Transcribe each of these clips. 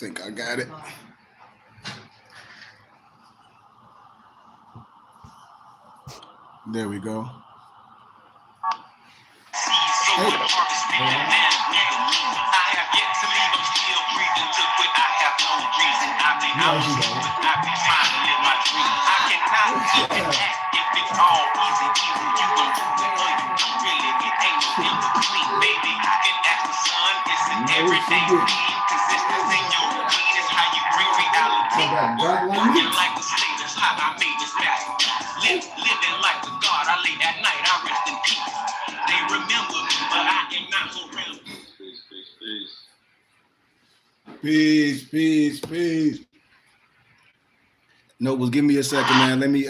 think I got it. There we go. Living like a god, I lay at night, I rest in peace. They remember me, but I am not around. Peace. Nobles, give me a second, man. Let me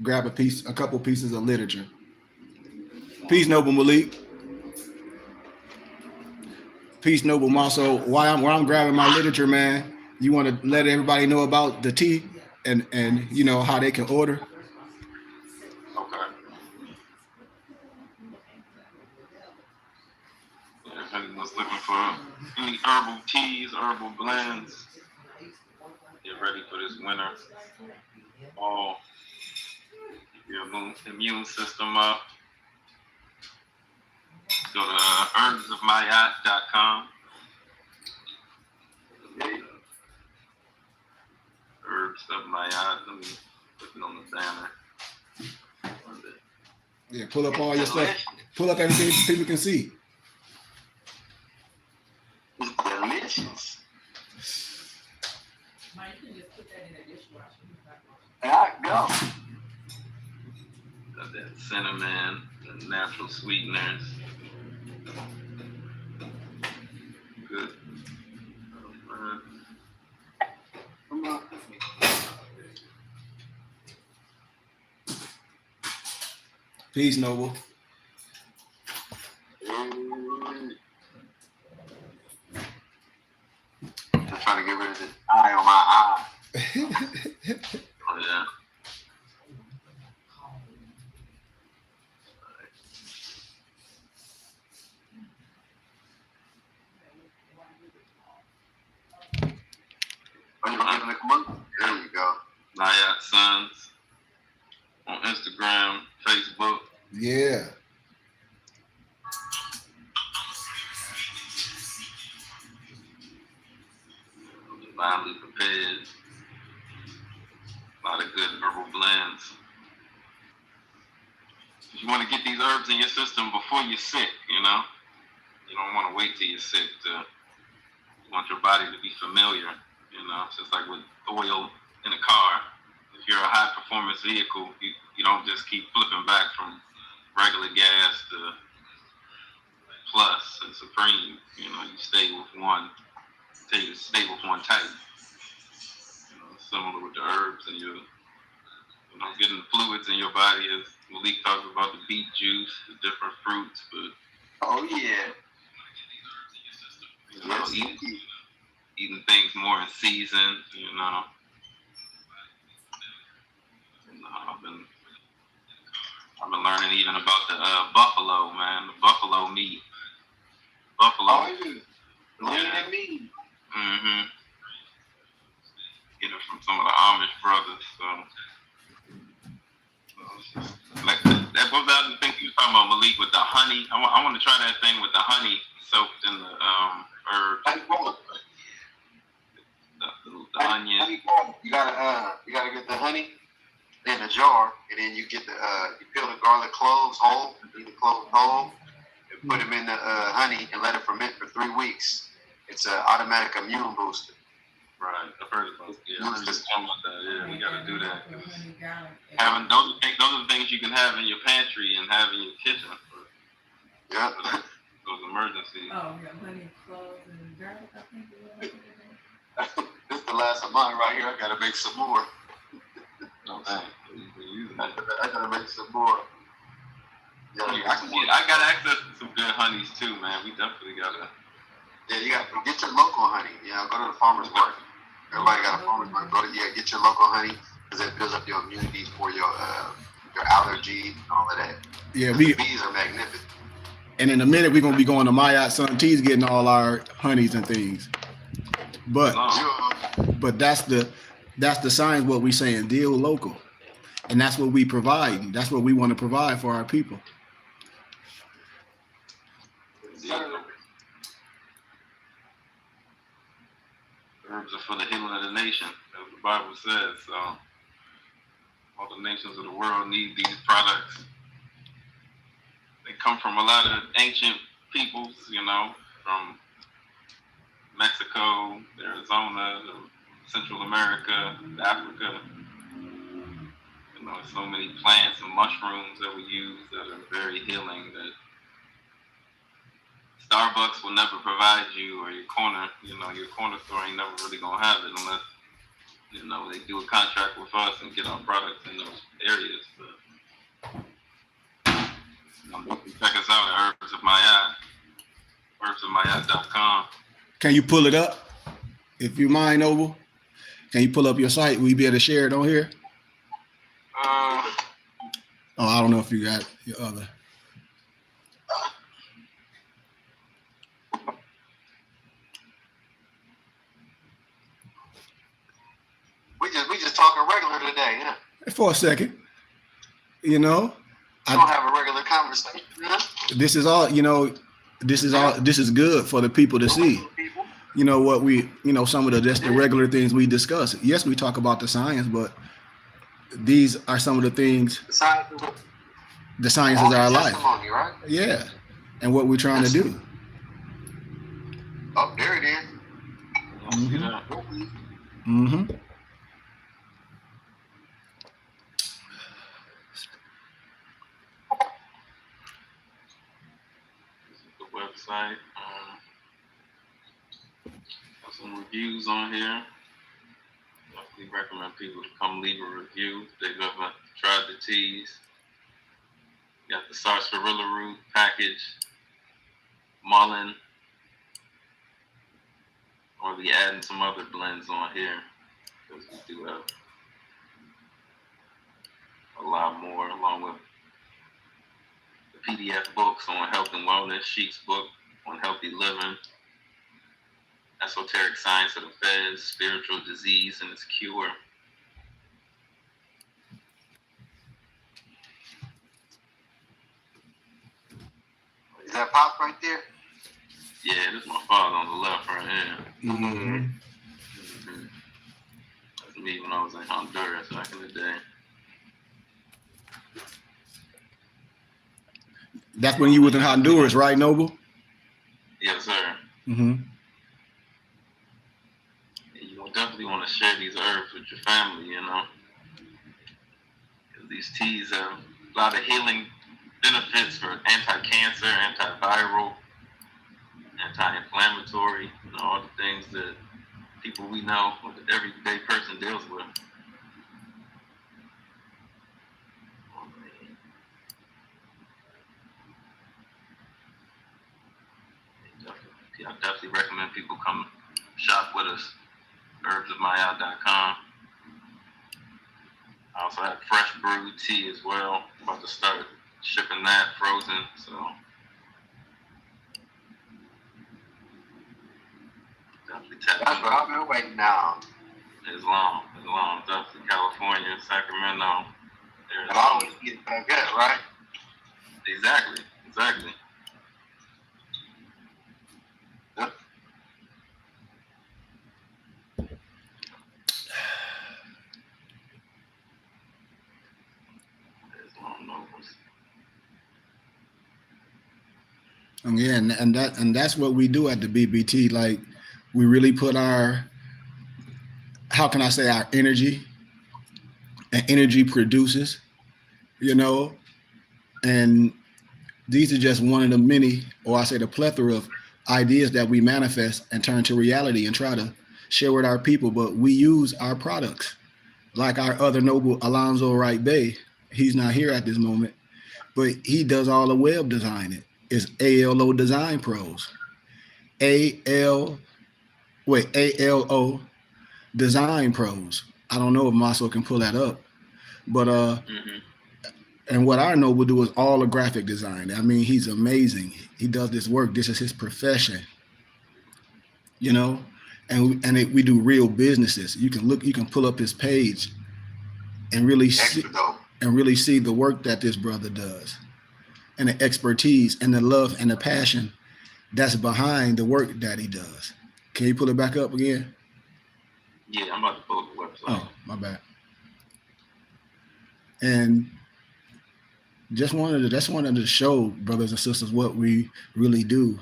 grab a couple pieces of literature. Peace, Noble Malik. Peace, Noble Maso. While I'm grabbing my literature, man, you want to let everybody know about the tea and you know how they can order? Okay. If anyone's looking for any herbal teas, herbal blends, get ready for this winter. All your immune system up. Go to herbsofmayat.com. Herbs of Mayat. Let me put it on the banner. Yeah, pull up all your stuff. Pull up everything people can see. It's delicious. There I go. Got that cinnamon, the natural sweeteners. Good. Come on. Peace, Noble. Just trying to get rid of this eye on my eye. Oh, yeah. Are you giving the commercial? There you go. Nayat Sons on Instagram, Facebook. Yeah. Divinely prepared. A lot of good herbal blends. You want to get these herbs in your system before you're sick, you know? You don't want to wait till you're sick you want your body to be familiar, you know? It's just like with oil in a car. If you're a high performance vehicle, you don't just keep flipping back from regular gas to Plus and Supreme. You know, you stay with one type. You know, similar with the herbs and you know, getting fluids in your body, as Malik talks about the beet juice, the different fruits, but Oh, yeah. you know, eating things more in season, you know. I've been learning even about the buffalo, man, the buffalo meat. Buffalo. Oh, yeah. Lean and mean. Mm-hmm. Get it from some of the Amish brothers, so like that was the other thing you were talking about, Malik, with the honey. I want to try that thing with the honey soaked in the herbs. The onion. Honey, you gotta get the honey in a jar, and then you get you peel the garlic cloves whole, leave the cloves whole, and put them in the honey and let it ferment for 3 weeks. It's an automatic immune booster. Right, I've heard about that. Yeah, I heard you talking about that. Yeah, we got to do that. Having those are the things you can have in your pantry and have in your kitchen for Yeah. those emergencies. Oh, yeah, honey, cloves, and garlic, I think it was. This is the last of mine right here. I gotta make some more. No, dang. You been using it. I gotta make some more. Yeah, I got access to some good honeys too, man. We definitely gotta. Yeah, you got to get your local honey. You know, go to the farmer's market. Everybody got a farmer's market. Get your local honey because it builds up your immunity for your allergies and all of that. Yeah, The bees are magnificent. And in a minute we're gonna be going to Mayat Sun Teas getting all our honeys and things. But long. but that's the science. What we saying, deal local, and that's what we provide. That's what we want to provide for our people. Herbs are for the healing of the nation, as the Bible says. So all the nations of the world need these products. They come from a lot of ancient peoples, you know, from Mexico, Arizona, Central America, Africa. You know, so many plants and mushrooms that we use that are very healing that Starbucks will never provide you, or your corner store ain't never really gonna have it unless, you know, they do a contract with us and get our products in those areas. But you can check us out at Herbs of Mayat, herbsofmayat.com. Can you pull it up? If you mind, Noble, can you pull up your site? Will you be able to share it on here? Oh, I don't know if you got your other. We just talking regular today, yeah. For a second, you know, We don't have a regular conversation. Yeah? this is all, you know, this is good for the people to see. You know what we, you know, some of the regular things we discuss. Yes, we talk about the science, but these are some of the things. The science is our life. Right? Yeah, and what we're trying to do. Oh, there it is. Mm-hmm. The website. Have some reviews on here. Definitely recommend people to come leave a review if they've ever tried the teas. You got the sarsaparilla root package, mullein. Or be adding some other blends on here, because we do have a lot more, along with the PDF books on health and wellness, Sheik's book on healthy living, esoteric science of the feds, spiritual disease and its cure. Is that Pop right there? Yeah, this is my father on the left right here. Mm-hmm. That's me when I was in Honduras back in the day. That's when you was in Honduras, right, Noble? Yes, sir. Mm-hmm. You definitely want to share these herbs with your family, you know. Because these teas have a lot of healing benefits for anti-cancer, antiviral, anti-inflammatory, you know, all the things that people we know, the everyday person deals with. I definitely recommend people come shop with us, herbsofmayat.com. I also have fresh brewed tea as well. I'm about to start shipping that frozen, so definitely tap That's what I've been waiting now. It's long. Definitely California, Sacramento, But I always get it back up, right? Exactly. Yep. It's long novels. Yeah, and that's what we do at the BBT. Like, we really put our, how can I say, our energy, and energy produces, you know, and these are just one of the many, or I say the plethora of ideas that we manifest and turn to reality and try to share with our people. But we use our products, like our other Noble, Alonzo Wright Bay. He's not here at this moment, but he does all the web designing. It's ALO Design Pros. ALO Design Pros. I don't know if Maso can pull that up, but and what our Noble do is all the graphic design. I mean, he's amazing. He does this work. This is his profession, you know, we do real businesses. You can pull up his page and really see, Extra dope. the work that this brother does, and the expertise and the love and the passion that's behind the work that he does. Can you pull it back up again? Yeah, I'm about to pull up the website. Oh, my bad. And just wanted to show brothers and sisters what we really do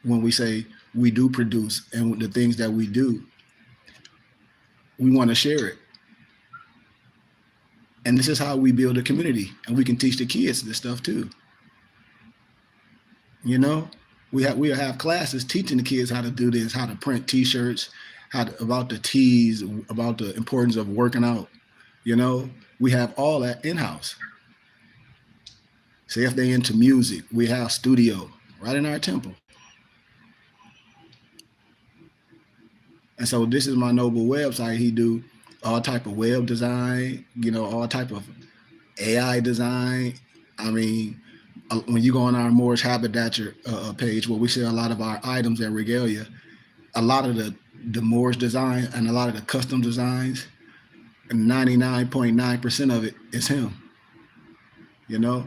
when we say we do produce, and the things that we do, we want to share it. And this is how we build a community, and we can teach the kids this stuff too. You know, we'll have classes teaching the kids how to do this, how to print T-shirts, about the teas, about the importance of working out. You know, we have all that in-house. Say if they're into music, we have studio right in our temple. And so this is my noble website. He do all type of web design, you know, all type of AI design. I mean, when you go on our Moorish Haberdasher page, where we sell a lot of our items and regalia, a lot of the Moorish design and a lot of the custom designs, 99.9% of it is him. You know,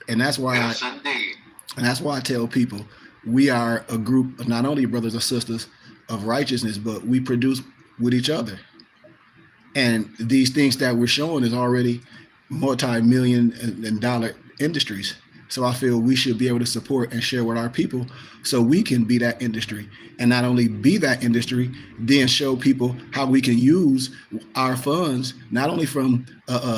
and that's why Yes, indeed. and that's why I tell people we are a group of not only brothers and sisters of righteousness, but we produce with each other. And these things that we're showing is already multi-million dollar industries. So I feel we should be able to support and share with our people so we can be that industry, and not only be that industry, then show people how we can use our funds, not only from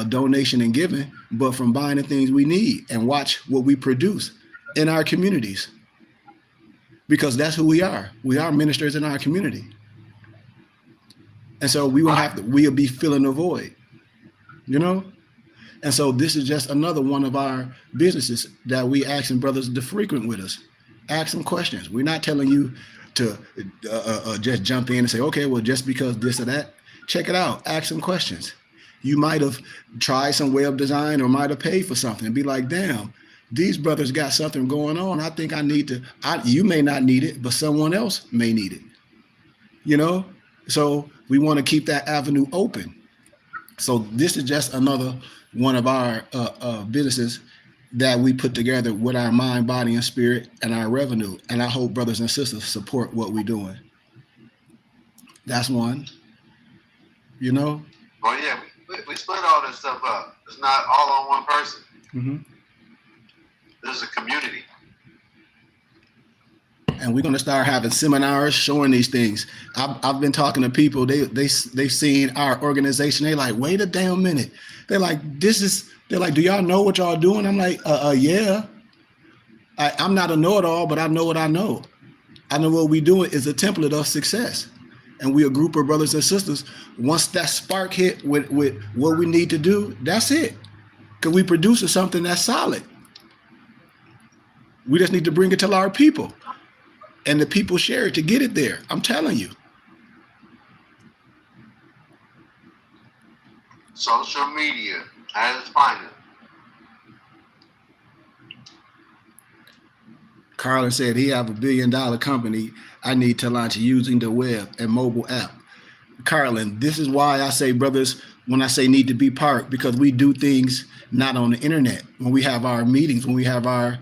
donation and giving, but from buying the things we need, and watch what we produce in our communities. Because that's who we are. We are ministers in our community. And so we'll be filling the void, you know? And so this is just another one of our businesses that we asking brothers to frequent with us. Ask them questions. We're not telling you to just jump in and say, okay, well, just because this or that, check it out. Ask some questions. You might have tried some web design or might have paid for something and be like, damn, these brothers got something going on. I think I need to, you may not need it, but someone else may need it, you know? So we want to keep that avenue open. So this is just another one of our businesses that we put together with our mind, body, and spirit, and our revenue. And I hope brothers and sisters support what we're doing. That's one, you know? Well, yeah, we split all this stuff up. It's not all on one person. Mm-hmm. This is a community. And we're going to start having seminars showing these things. I've been talking to people. They've seen our organization. They like, wait a damn minute. They're like, they're like, do y'all know what y'all doing? I'm like, yeah. I'm not a know-it-all, but I know what I know. I know what we doing is a template of success. And we a group of brothers and sisters. Once that spark hit with what we need to do, that's it. Because we produce something that's solid. We just need to bring it to our people. And the people share it to get it there. I'm telling you. Social media at its finest. Carlin said he have $1 billion company. I need to launch using the web and mobile app. Carlin, this is why I say, brothers, when I say need to be part, because we do things not on the internet. When we have our meetings, when we have our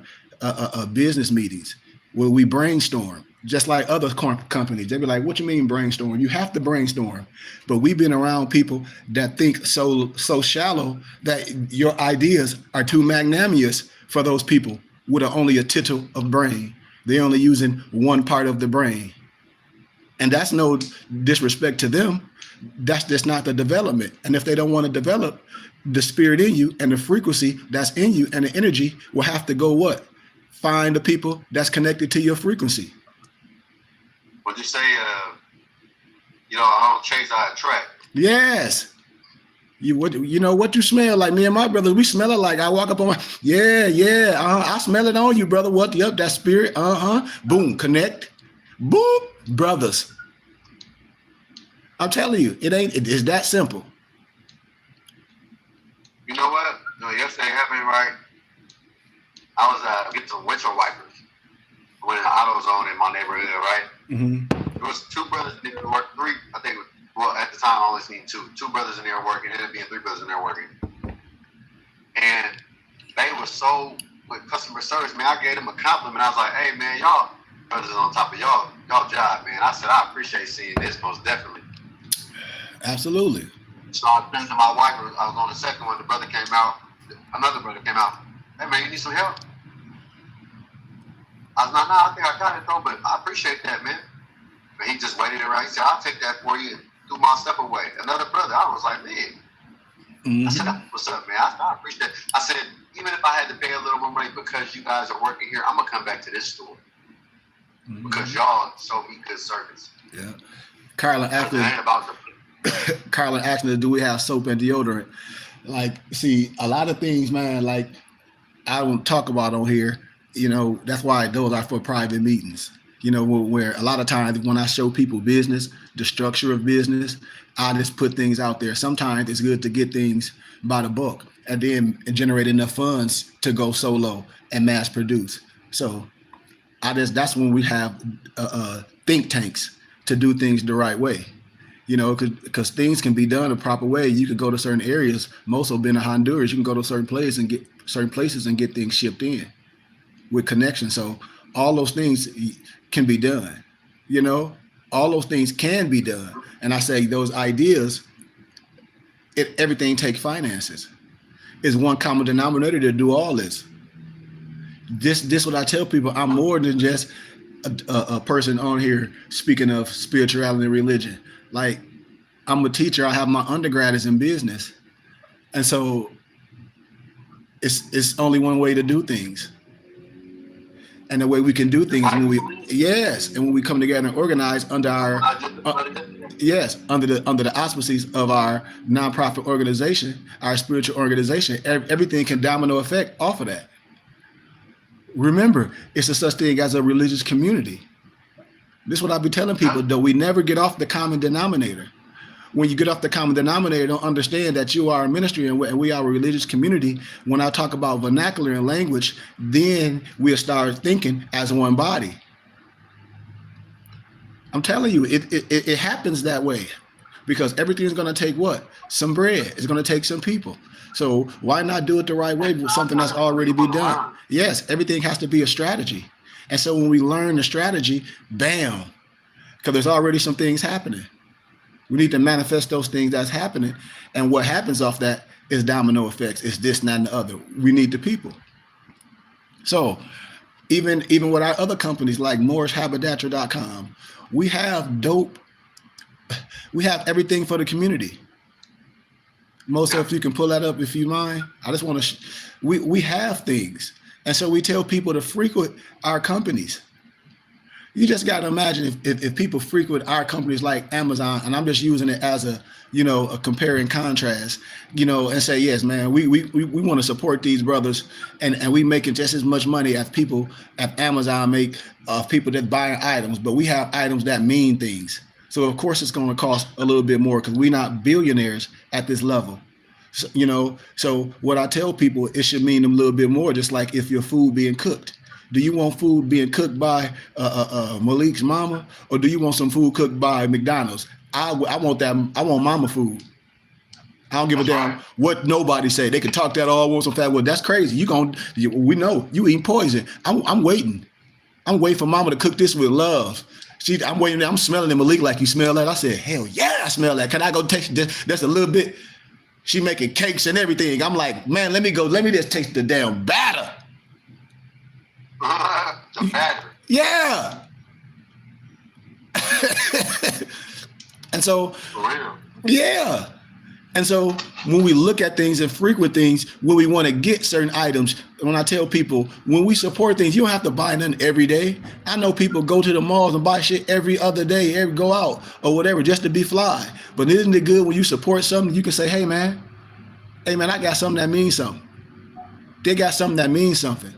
business meetings, where we brainstorm, just like other companies. They be like, what you mean brainstorm? You have to brainstorm. But we've been around people that think so shallow that your ideas are too magnanimous for those people with only a tittle of brain. They're only using one part of the brain. And that's no disrespect to them. That's just not the development. And if they don't want to develop, the spirit in you and the frequency that's in you and the energy will have to go what? Find the people that's connected to your frequency. Would you say, I don't chase, I attract? Yes. You know what you smell like? Me and my brother, we smell it like. I walk up on my, I smell it on you, brother. What? Yep, that spirit. Boom, connect. Boom, brothers. I'm telling you, it's that simple. You know what? No, yesterday happened, right? I was getting some windshield wipers. I went in the auto zone in my neighborhood, right? Mm-hmm. There was 2 brothers in there working, 3, I think, well, at the time I only seen 2 brothers in there working, ended up being 3 brothers in there working. And they were so, with customer service, man, I gave them a compliment. I was like, hey, man, y'all brothers on top of y'all job, man. I said, I appreciate seeing this, most definitely. Absolutely. So I turned to my wife, I was on the second one, another brother came out, hey, man, you need some help? I was like, nah, I think I got it, though, but I appreciate that, man. But he just waited around. He said, I'll take that for you and do my step away. Another brother, I was like, man. Mm-hmm. I said, what's up, man? I appreciate that. I said, even if I had to pay a little more money because you guys are working here, I'm going to come back to this store. Mm-hmm. Because y'all showed me good service. Yeah. Carlin asked me, do we have soap and deodorant? Like, see, a lot of things, man, like I don't talk about on here, you know, that's why those are for private meetings. You know, where a lot of times when I show people business, the structure of business, I just put things out there. Sometimes it's good to get things by the book and then generate enough funds to go solo and mass produce. So that's when we have think tanks to do things the right way. You know, because things can be done a proper way. You can go to certain areas. Most have been in Honduras. You can go to certain places and get things shipped in with connections. So all those things can be done. You know, all those things can be done. And I say those ideas, everything takes finances. Is one common denominator to do all this. This what I tell people. I'm more than just a person on here speaking of spirituality and religion. Like, I'm a teacher. I have my undergrad is in business, and so it's only one way to do things. And the way we can do things when we come together and organize under our under the auspices of our nonprofit organization, our spiritual organization, everything can domino effect off of that. Remember, it's a such thing as a religious community. This is what I be telling people, though. We never get off the common denominator. When you get off the common denominator, don't understand that you are a ministry and we are a religious community. When I talk about vernacular and language, then we'll start thinking as one body. I'm telling you, it happens that way because everything is going to take what? Some bread. It's going to take some people. So why not do it the right way with something that's already been done? Yes, everything has to be a strategy. And so when we learn the strategy, bam, because there's already some things happening. We need to manifest those things that's happening. And what happens off that is domino effects. It's this, and that, and the other. We need the people. So even with our other companies like MorrisHaberdasher.com, we have everything for the community. Most of you can pull that up if you mind. I just want to, we have things. And so we tell people to frequent our companies. You just got to imagine if people frequent our companies like Amazon, and I'm just using it as a compare and contrast, and say, yes, man, we want to support these brothers and we making just as much money as people at Amazon make of people that buying items, but we have items that mean things. So of course it's going to cost a little bit more because we're not billionaires at this level. So, so what I tell people, it should mean a little bit more, just like if your food being cooked. Do you want food being cooked by Malik's mama, or do you want some food cooked by McDonald's? I want that. I want mama food. I don't give a damn what nobody say. They can talk that all want some fat. Well, that's crazy. We know you eating poison. I'm waiting. I'm waiting for mama to cook this with love. I'm waiting. I'm smelling it, Malik, like you smell that. I said, hell yeah, I smell that. Can I go taste this? That's a little bit. She making cakes and everything. I'm like, man, let me just taste the damn batter. The batter. Yeah. And so, For real. yeah. And so when we look at things and frequent things, when we want to get certain items, when I tell people, when we support things, you don't have to buy nothing every day. I know people go to the malls and buy shit every other day, go out or whatever, just to be fly. But isn't it good when you support something, you can say, hey man, I got something that means something. They got something that means something.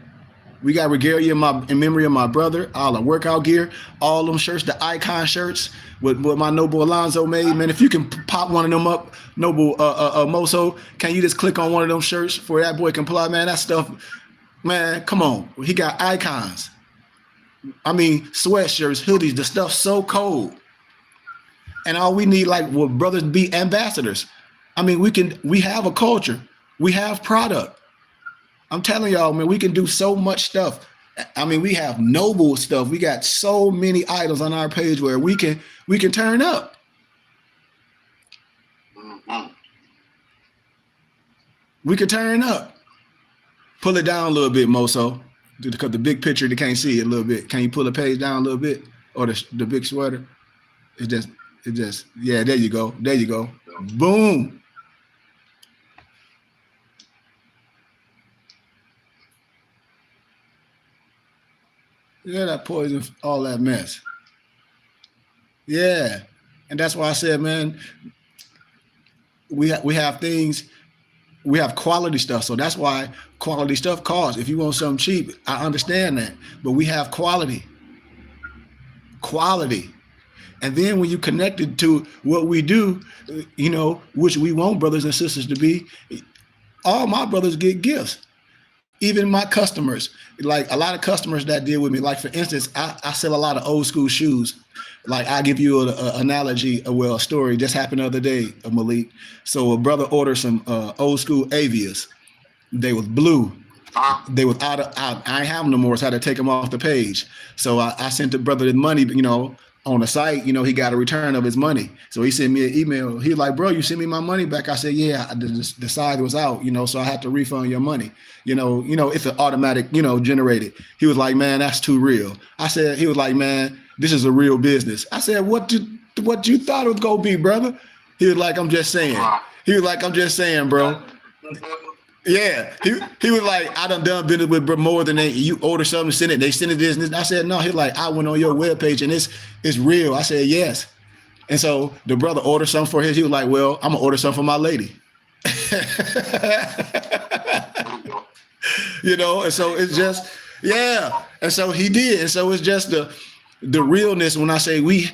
We got regalia in memory of my brother, all the workout gear, all them shirts, the icon shirts with my Noble Alonzo made. Man, if you can pop one of them up, Noble Moso, can you just click on one of them shirts for that boy can pull out? Man, that stuff, man, come on. He got icons. I mean, sweatshirts, hoodies, the stuff's so cold. And all we need, like, well, brothers, be ambassadors. I mean, we have a culture, we have product. I'm telling y'all, man, we can do so much stuff. I mean, we have noble stuff. We got so many items on our page where we can turn up. Mm-hmm. We can turn up. Pull it down a little bit, Moso, because the big picture, they can't see it a little bit. Can you pull the page down a little bit, or the big sweater? It just, yeah, there you go. There you go. Boom. Yeah, that poison, all that mess. Yeah. And that's why I said, man, we have things, we have quality stuff. So that's why quality stuff costs. If you want something cheap, I understand that. But we have quality. Quality. And then when you connect it to what we do, you know, which we want brothers and sisters to be, all my brothers get gifts. Even my customers, like a lot of customers that deal with me, like for instance, I sell a lot of old school shoes. Like I give you an analogy, a story just happened the other day, Malik. So a brother ordered some old school Avias. They was blue. They was I ain't have them no more, so I had to take them off the page. So I sent the brother the money, you know, on the site, you know, he got a return of his money. So he sent me an email. He was like, bro, you sent me my money back. I said, yeah, the size was out, you know, so I had to refund your money. You know, it's an automatic, you know, generated. He was like, man, that's too real. He was like, man, this is a real business. I said, what you thought it was gonna be, brother? He was like, I'm just saying. He was like, I'm just saying, bro. Yeah, he was like, I done business with more than you order something, send it. They send it this. I said, no. He like, I went on your webpage and it's real. I said, yes. And so the brother ordered something for his. He was like, well, I'm gonna order something for my lady. You know, and so it's just, yeah. And so he did. And so it's just the realness when I say we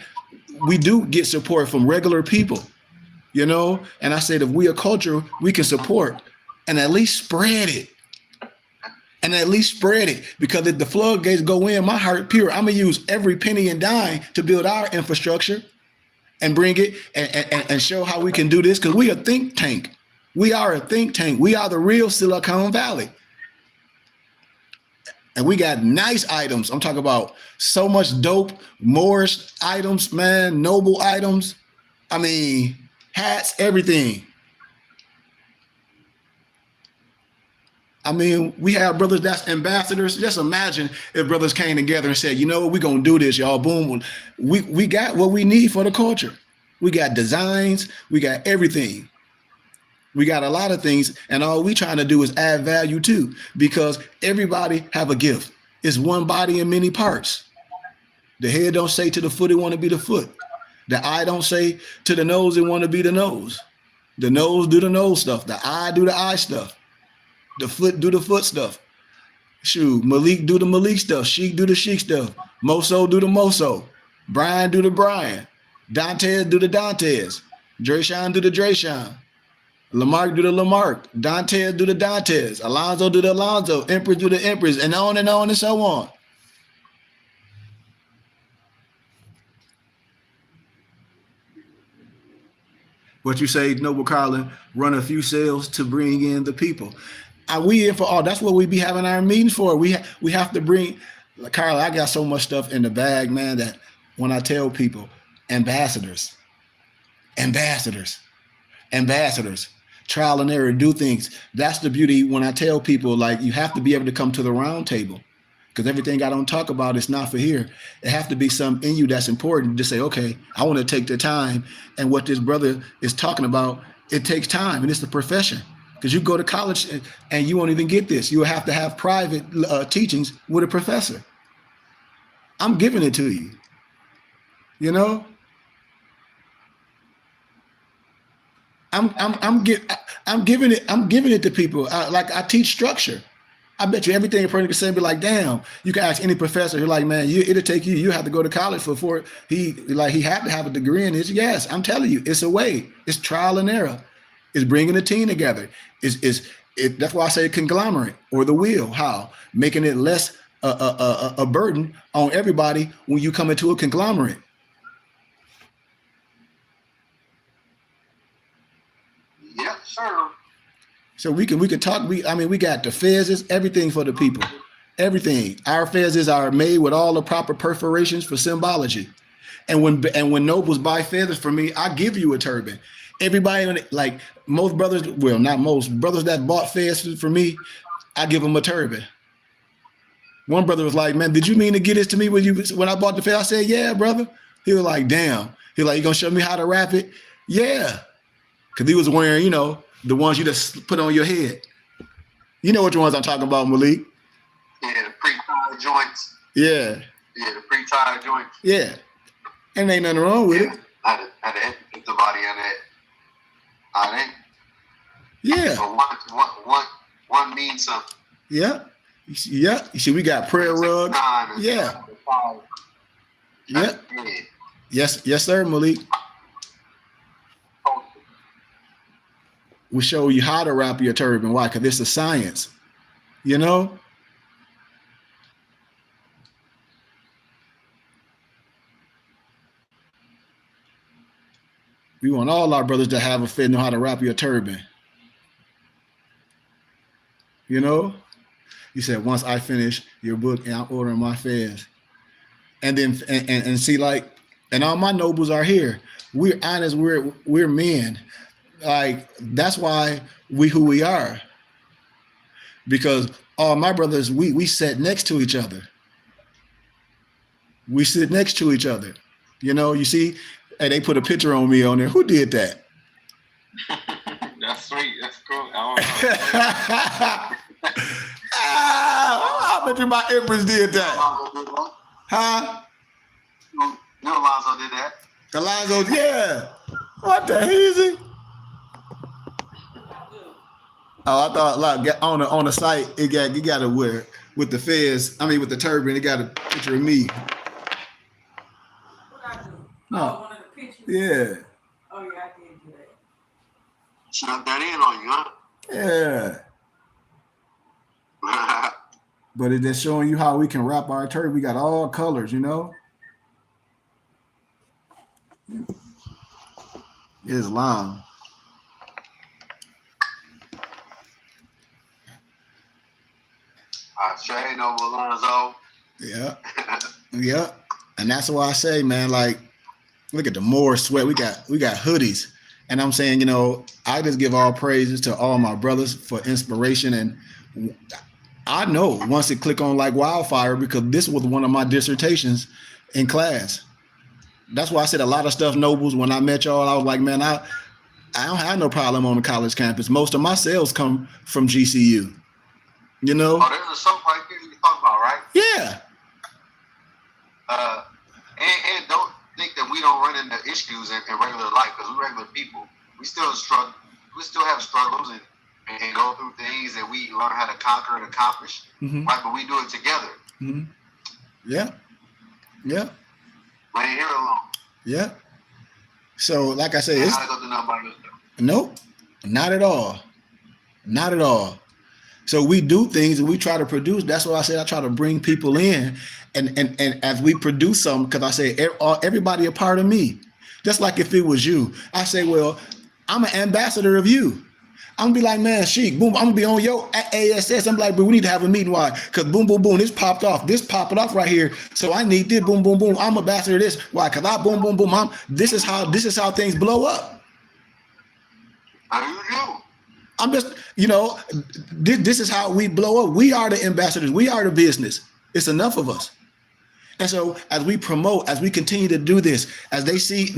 do get support from regular people, you know. And I said, if we a culture, we can support. And at least spread it. And at least spread it. Because if the floodgates go in, my heart pure, I'm going to use every penny and dime to build our infrastructure and bring it and show how we can do this. Because we a think tank. We are a think tank. We are the real Silicon Valley. And we got nice items. I'm talking about so much dope, Moorish items, man, noble items. I mean, hats, everything. I mean, we have brothers that's ambassadors. Just imagine if brothers came together and said, you know what, we're going to do this, y'all. Boom. We got what we need for the culture. We got designs. We got everything. We got a lot of things. And all we trying to do is add value too, because everybody have a gift. It's one body in many parts. The head don't say to the foot, it want to be the foot. The eye don't say to the nose, it want to be the nose. The nose do the nose stuff. The eye do the eye stuff. The foot do the foot stuff. Shoot, Malik do the Malik stuff. Sheik do the Sheik stuff. Moso do the Moso. Brian do the Brian. Dantes do the Dantes. Drayshawn do the Drayshawn. Lamarck do the Lamarck. Dantes do the Dantes. Alonzo do the Alonzo. Empress do the Empress. And on and so on. What you say, Noble Carlin, run a few sales to bring in the people. We in for all. That's what we be having our meetings for. We have to bring, Carla, I got so much stuff in the bag, man, that when I tell people, ambassadors, trial and error, do things. That's the beauty when I tell people, like, you have to be able to come to the round table, because everything I don't talk about is not for here. It have to be something in you that's important to say, okay, I want to take the time. And what this brother is talking about, it takes time, and it's the profession. Because you go to college and you won't even get this. You will have to have private teachings with a professor. I'm giving it to you. You know, I'm giving it to people. Like I teach structure. I bet you everything a person can say, be like, damn. You can ask any professor. You're like, man, it'll take you. You have to go to college for he had to have a degree in this. Yes, I'm telling you, it's a way. It's trial and error. It's bringing a team together. That's why I say conglomerate or the wheel. How? Making it less a burden on everybody when you come into a conglomerate. Yes, sir. So we can talk. We got the fezzes, everything for the people, everything. Our fezzes are made with all the proper perforations for symbology. And when nobles buy feathers from me, I give you a turban. Everybody, like most brothers, well, not most brothers that bought feathers for me, I give them a turban. One brother was like, "Man, did you mean to get this to me when I bought the feather?" I said, "Yeah, brother." He was like, "Damn." He was like, "You gonna show me how to wrap it?" Yeah, because he was wearing, the ones you just put on your head. You know which ones I'm talking about, Malik? Yeah, the pre-tied joints. Yeah. Yeah, the pre-tied joints. Yeah. And ain't nothing wrong with it. I had to educate the body on that. I think. Yeah. So one means something. Yeah. Yeah. You see, we got prayer rug. Yeah. Yeah. Yes, sir, Malik. We show you how to wrap your turban. Why? Because it's a science. We want all our brothers to have a fit, know how to wrap your turban. You said, once I finish your book and I'm ordering my fez. And then, and see, like, and all my nobles are here. We're honest. We're men. Like, that's why we who we are. Because all my brothers, we sit next to each other. We sit next to each other. You see, and they put a picture on me on there. Who did that? That's sweet. That's cool. I don't know. I bet you my empress did that. Huh? Alonzo did that. Alonzo, yeah. What the heezy? Oh, I thought like on the site you got to wear with the fez. With the turban, it got a picture of me. What I do? No. Oh, one of the pictures. Yeah. Oh yeah, I did do that. Snuck that in on you, huh? Yeah. But it's just showing you how we can wrap our turban. We got all colors, Islam. I trained over Alonzo. Yeah. Yeah. And that's why I say, man, like, look at the more sweat. We got hoodies. And I'm saying, I just give all praises to all my brothers for inspiration. And I know once it click on like wildfire, because this was one of my dissertations in class. That's why I said a lot of stuff, nobles. When I met y'all, I was like, man, I don't have no problem on the college campus. Most of my sales come from GCU. Oh, there's a soap right here you talk about, right? Yeah. And don't think that we don't run into issues in regular life, because we're regular people. We still struggle. We still have struggles and go through things that we learn how to conquer and accomplish. Mm-hmm. Right, but we do it together. Mm-hmm. Yeah. Yeah. We ain't here alone. Yeah. So, like I said, I it's gotta go do nothing by yourself. nope, not at all. Not at all. So we do things and we try to produce. That's why I said I try to bring people in, and as we produce something, because I say everybody a part of me. Just like if it was you, I say, well, I'm an ambassador of you. I'm gonna be like, man, Sheik, boom, I'm gonna be on your ASS. I'm like, but we need to have a meeting. Why? Because boom, boom, boom, this popped off. This popping off right here. So I need this, boom, boom, boom. I'm ambassador of this. Why? Because I boom, boom, boom. This is how things blow up. How do you do? I'm just, this is how we blow up. We are the ambassadors. We are the business. It's enough of us. And so as we promote, as we continue to do this, as they see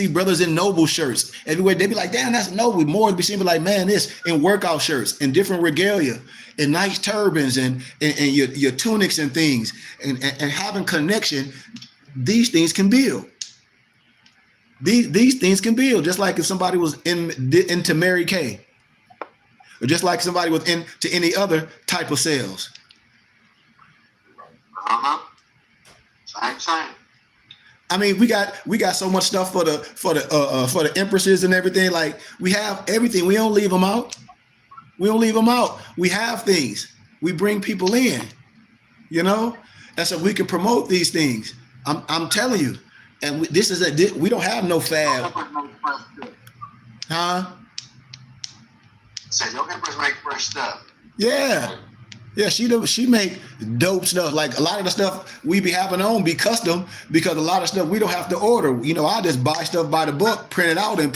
brothers in noble shirts everywhere, they be like, damn, that's noble. More be seen, be like, man, this in workout shirts, in different regalia, in nice turbans, and your tunics and things, and having connection. These things can build. These things can build, just like if somebody was into Mary Kay, or just like somebody was into any other type of sales. Same. I mean, we got so much stuff for the empresses and everything. Like, we have everything. We don't leave them out. We have things. We bring people in. you know, and so we can promote these things. I'm telling you, and we don't have no fad, huh? So your Empress make fresh stuff. Yeah. Yeah, she make dope stuff. Like a lot of the stuff we be having on be custom because a lot of stuff we don't have to order. You know, I just buy stuff by the book, print it out, and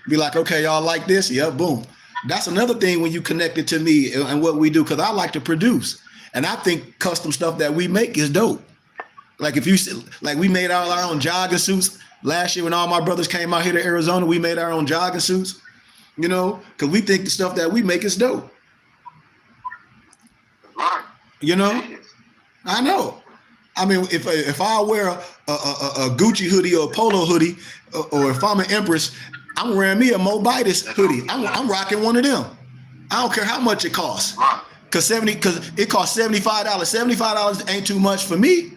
be like, okay, y'all like this? Yeah, boom. That's another thing when you connect it to me and what we do, because I like to produce. And I think custom stuff that we make is dope. Like if you like we made all our own jogging suits last year when all my brothers came out here to Arizona, we made our own jogging suits, you know, because we think the stuff that we make is dope. Right. You know, I know. I mean, if I wear a Gucci hoodie or a Polo hoodie, or if I'm an Empress, I'm wearing me a Mobitis hoodie. I'm rocking one of them. I don't care how much it costs. Right. Cause it costs $75. $75 ain't too much for me.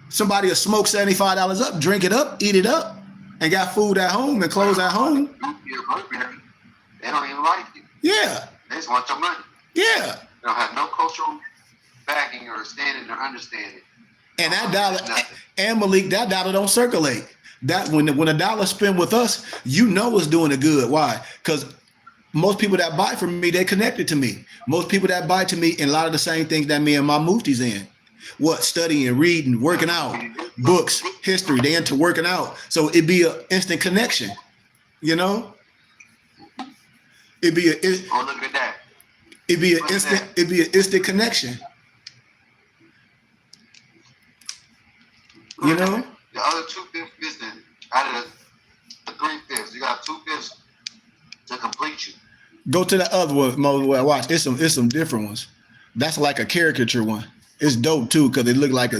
Somebody will smoke $75 up, drink it up, eat it up, and got food at home and clothes at home. They don't even like you. Yeah. They just want your money. Yeah. They don't have no cultural backing or standing or understanding. And that dollar, and Malik, that dollar don't circulate. That when a dollar spent with us, you know it's doing it good. Why? Because most people that buy from me, they connected to me. Most people that buy to me in a lot of the same things that me and my mufti's in. What? Studying, reading, working out, books, history. They into working out. So it'd be an instant connection. You know? Oh, look at that. It'd be an instant connection. You know? The other 2/5 is then out of the 3/5, you got 2/5 to complete you. Go to the other one, Mo. Watch. It's some different ones. That's like a caricature one. It's dope too because it looked like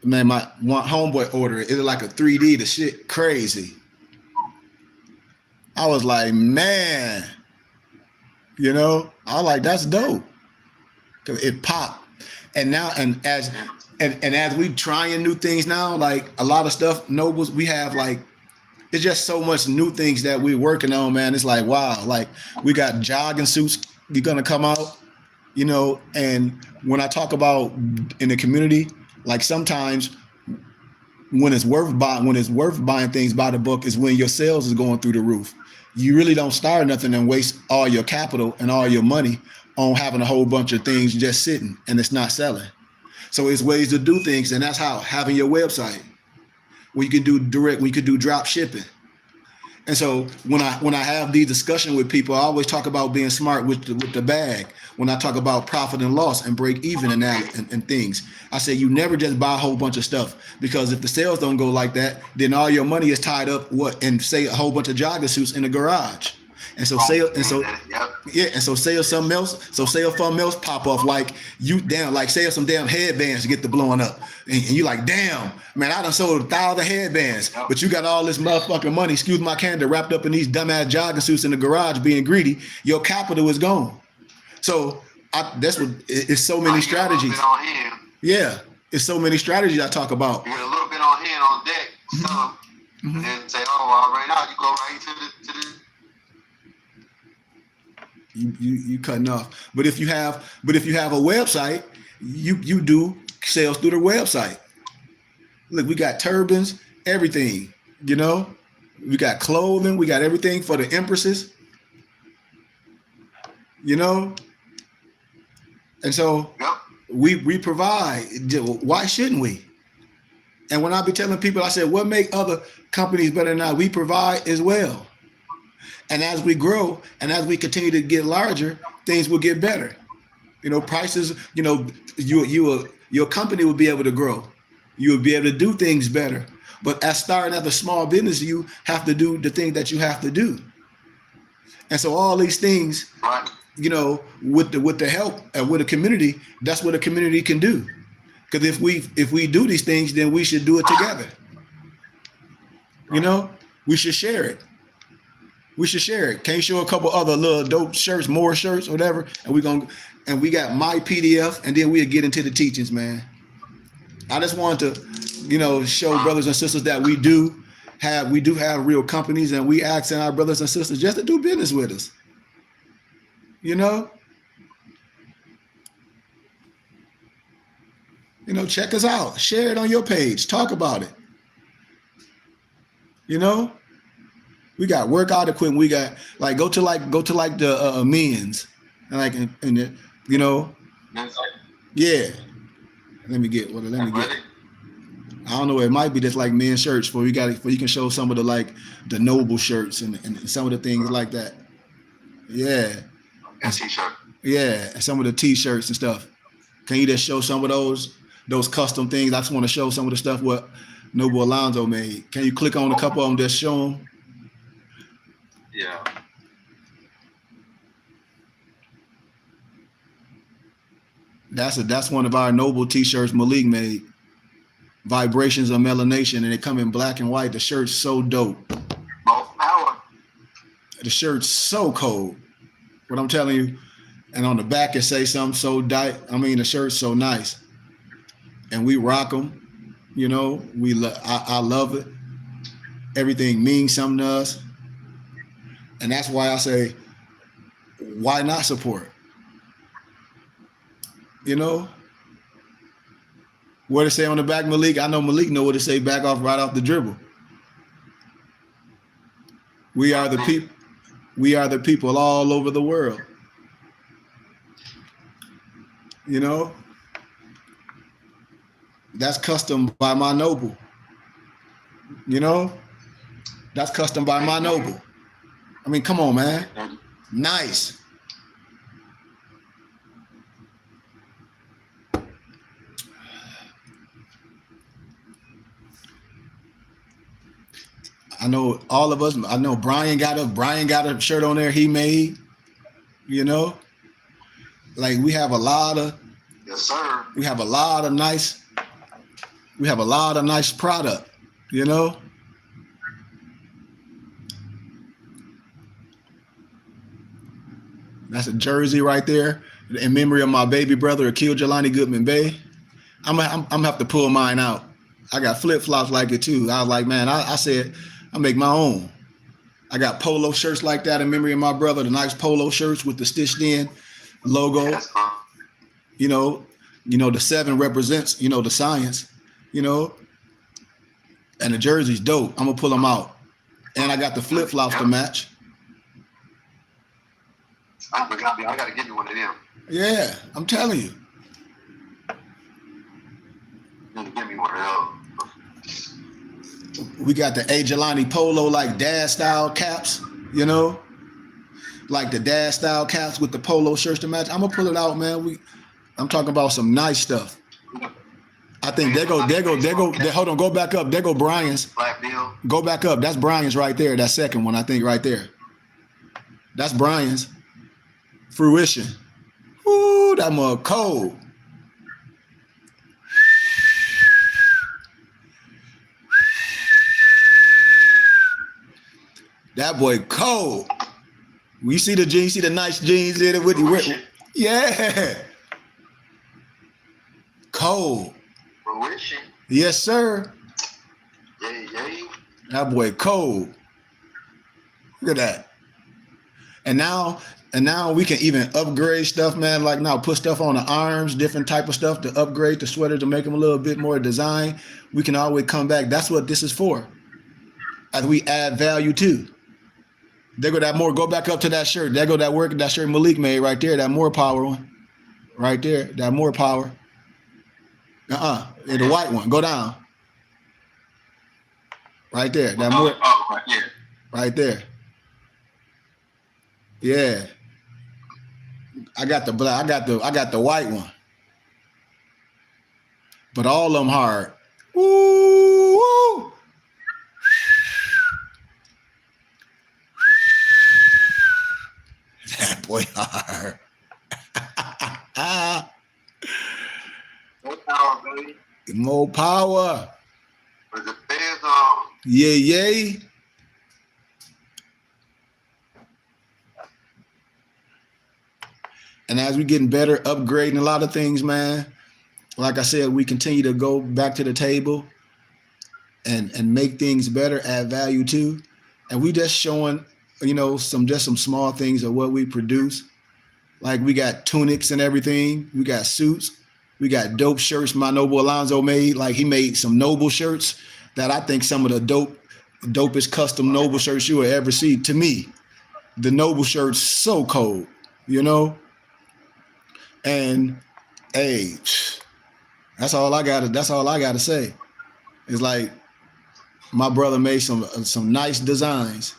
my one homeboy ordered it. It looked like a 3D. The shit crazy. I was like, man, you know, I was like, that's dope. Cause it popped. And now, and as we trying new things now, like a lot of stuff, Nobles, we have like, it's just so much new things that we're working on, man. It's like, wow, like we got jogging suits you're gonna come out, you know, and when I talk about in the community, like sometimes when it's worth buying things by the book is when your sales is going through the roof. You really don't start nothing and waste all your capital and all your money on having a whole bunch of things just sitting and it's not selling. So it's ways to do things, and that's how having your website where you can do direct, we could do drop shipping. And so when I have these discussions with people, I always talk about being smart with the bag. When I talk about profit and loss and break even and things, I say you never just buy a whole bunch of stuff, because if the sales don't go like that, then all your money is tied up and say a whole bunch of jogging suits in the garage. And so say something else pop off, like say some damn headbands to get the blowing up, and you like, damn man, I done sold 1,000 headbands, but you got all this motherfucking money, excuse my candor, wrapped up in these dumbass jogging suits in the garage being greedy. Your capital is gone. So that's what it's so many strategies. Yeah, it's so many strategies I talk about. You get a little bit on hand on deck, some, and then say, oh, all right, now you go right to the You cutting off. But if you have a website, you do sales through the website. Look, we got turbans, everything, you know, we got clothing, we got everything for the empresses, you know. And so we provide. Why shouldn't we? And when I be telling people, I said, what make other companies better than us? We provide as well. And as we grow and as we continue to get larger, things will get better. You know, prices, you know, your company will be able to grow. You will be able to do things better. But as starting as a small business, you have to do the things that you have to do. And so all these things, you know, with the help and with the community, that's what a community can do. Because if we do these things, then we should do it together. You know, we should share it. We should share it. Can't show a couple other little dope shirts, more shirts, whatever, and we got my PDF, and then we'll get into the teachings, man. I just wanted to, you know, show brothers and sisters that we do have real companies, and we asking our brothers and sisters just to do business with us. You know? You know, check us out. Share it on your page. Talk about it. You know, we got workout equipment. We got like go to the men's and like and the, you know, yeah. Let me get. I don't know. It might be just like men's shirts where you can show some of the like the Noble shirts and some of the things like that. Yeah. And t-shirt. Yeah, and some of the t-shirts and stuff. Can you just show some of those custom things? I just want to show some of the stuff what Noble Alonzo made. Can you click on a couple of them, just show them? Yeah. That's one of our Noble t-shirts Malik made. Vibrations of Melanation, and they come in black and white. The shirt's so dope. More power. The shirt's so cold. What I'm telling you. And on the back it say something so the shirt's so nice. And we rock them. You know, I love it. Everything means something to us. And that's why I say, why not support? You know? What to say on the back, Malik? I know Malik know what to say back off right off the dribble. We are the people. We are the people all over the world. You know? That's custom by my Noble. You know? That's custom by my Noble. I mean, come on, man. Nice. I know all of us. I know Brian got a shirt on there he made. You know, like we have a lot of. Yes, sir. We have a lot of nice product. You know. That's a jersey right there in memory of my baby brother, Akil Jelani Goodman Bay. I'm gonna have to pull mine out. I got flip flops like it too. I was like, man, I said. I make my own. I got polo shirts like that in memory of my brother, the nice polo shirts with the stitched in logo. That's fun. You know, the 7 represents, the science, and the jersey's dope. I'm gonna pull them out. And I got the flip flops to match. I gotta give you one of them. Yeah, I'm telling you. You need to give me one of those. We got the A. Jelani polo like dad style caps, like the dad style caps with the polo shirts to match. I'm gonna pull it out, man. I'm talking about some nice stuff. I think there go. Hold on, go back up. There go Brian's. Black Bill. Go back up. That's Brian's right there. That second one, I think, right there. That's Brian's. Fruition. Ooh, that mug cold. That boy cold. We see the jeans, see the nice jeans in it with you. Yeah. Cold. Fruition. Yes, sir. Yeah. That boy cold. Look at that. And now we can even upgrade stuff, man. Like now put stuff on the arms, different type of stuff to upgrade the sweater to make them a little bit more design. We can always come back. That's what this is for. As we add value too. There go that more. Go back up to that shirt. There go that shirt Malik made right there. That more power one, right there. That more power. The white one. Go down. Right there. That more. Right here. Right there. Yeah. I got the black. I got the white one. But all of them hard. Woo! Woo. That boy hard. More power, baby. More power. With the fans on. Yay. And as we getting better, upgrading a lot of things, man. Like I said, we continue to go back to the table and make things better, add value too. And we just showing, some small things of what we produce. Like we got tunics and everything. We got suits. We got dope shirts my Noble Alonzo made. Like he made some Noble shirts that I think some of the dopest custom Noble shirts you will ever see. To me, the Noble shirt's so cold, you know? And hey, that's all I gotta say. It's like my brother made some nice designs.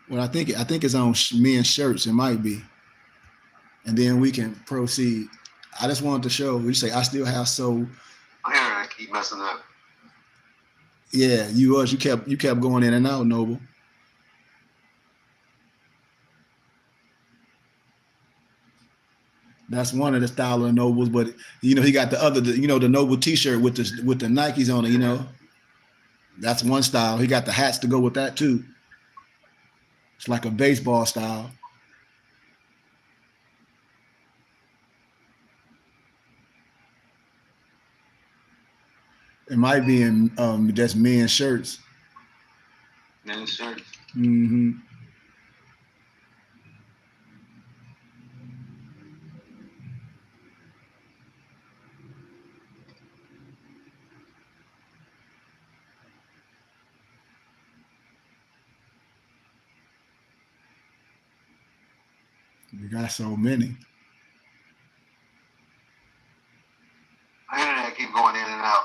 Well, I think it's on men's shirts. It might be, and then we can proceed. I just wanted to show. We say I still have so. I keep messing up. Yeah, you kept going in and out, Noble. That's one of the style of Nobles, but you know he got the other, you know, the Noble T-shirt with the Nikes on it. You know, that's one style. He got the hats to go with that too. It's like a baseball style. It might be in just men's shirts. Men's shirts. Mm-hmm. We got so many. My internet keep going in and out.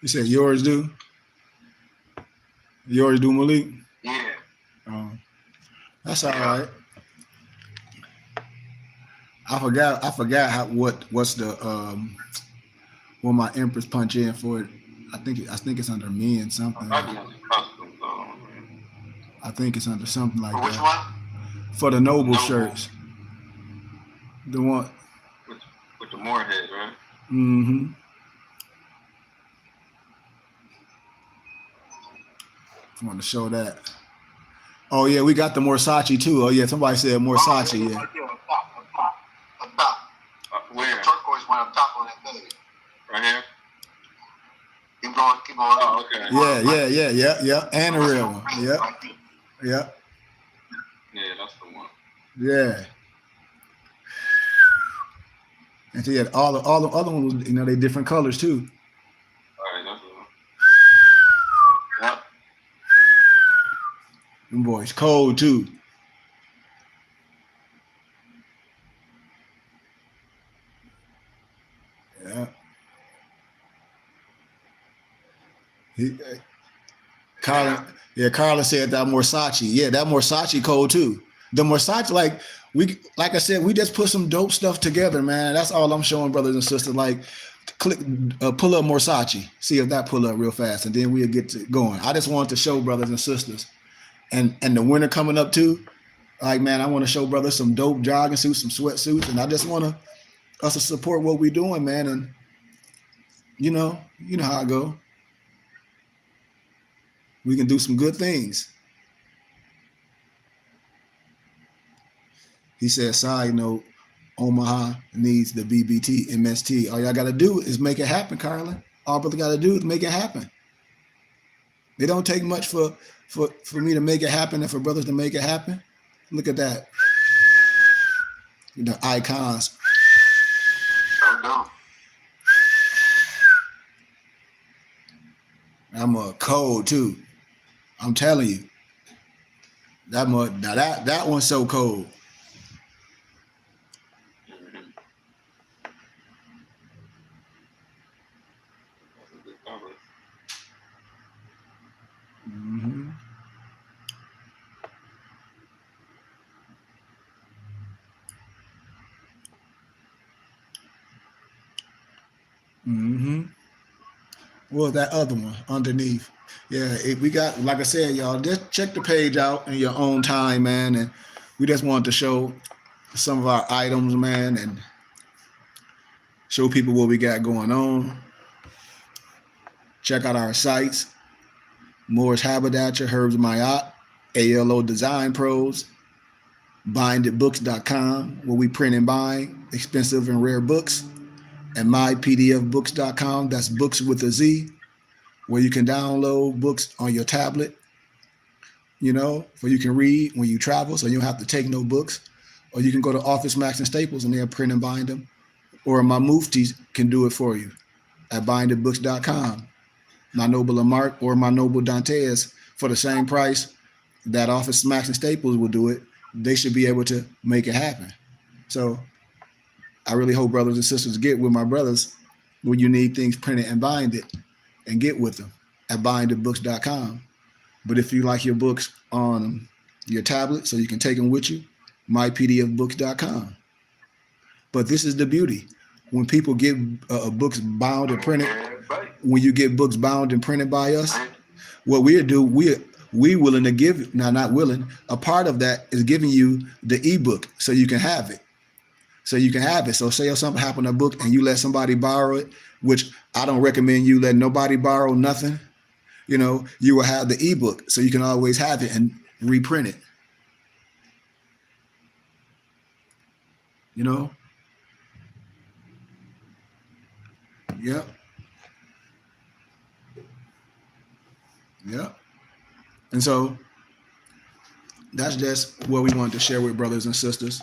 You said yours do? Yours do, Malik? Yeah. That's all right. I forgot what's the what my Empress punch in for it. I think it's under me and something. Might be on the custom though. I think it's under something like Which that. one? For the Noble Noble. shirts. The one. With the Moorhead, right? Mm-hmm. I want to show that. Oh yeah, we got the Morsachi too. Oh yeah, somebody said Morsachi. Yeah. Right there, up top. Where? The turquoise one up top on that thing. Right here? Keep going. Oh, okay. Yeah. And the real one. Yeah. Yeah, that's the one. Yeah. And so yeah, all the other ones, you know, they different colors too. All right, that's the one. Yep. Them boys cold too. Yeah. Carla said that Morsachi. Yeah, that Morsachi cold too. The Morsachi, like I said, we just put some dope stuff together, man. That's all I'm showing, brothers and sisters. Like, pull up Morsachi. See if that pull up real fast, and then we'll get to going. I just wanted to show brothers and sisters, and the winter coming up too. Like, man, I want to show brothers some dope jogging suits, some sweatsuits, and I just want us to support what we're doing, man. And you know how I go. We can do some good things. He said, side note, Omaha needs the BBT MST. All y'all got to do is make it happen, Carlin. All brother got to do is make it happen. It don't take much for me to make it happen and for brothers to make it happen. Look at that. The icons. I'm a cold too. I'm telling you. That one's so cold. Mm-hmm. Mm-hmm. What was that other one underneath? Yeah, we got, like I said, y'all, just check the page out in your own time, man. And we just wanted to show some of our items, man, and show people what we got going on. Check out our sites. Moore's Haberdasher, Herbs Mayat, ALO Design Pros, binditbooks.com, where we print and bind expensive and rare books, and mypdfbooks.com, that's books with a Z, where you can download books on your tablet you know, where you can read when you travel, so you don't have to take no books. Or you can go to Office Max and Staples and they'll print and bind them. Or my Muftis can do it for you at bindedbooks.com. My Noble Lamarck or my Noble Dantes, for the same price that Office Max and Staples will do it, they should be able to make it happen. So I really hope brothers and sisters get with my brothers when you need things printed and binded, and get with them at bindedbooks.com. But if you like your books on your tablet so you can take them with you, mypdfbooks.com. But this is the beauty. When people get books bound and printed, when you get books bound and printed by us, what we do, we willing to give, now not willing, a part of that is giving you the ebook so you can have it. So you can have it. So say if something happened in a book and you let somebody borrow it, which I don't recommend you let nobody borrow nothing, you know, you will have the ebook so you can always have it and reprint it. You know? Yep. Yep. And so that's just what we wanted to share with brothers and sisters.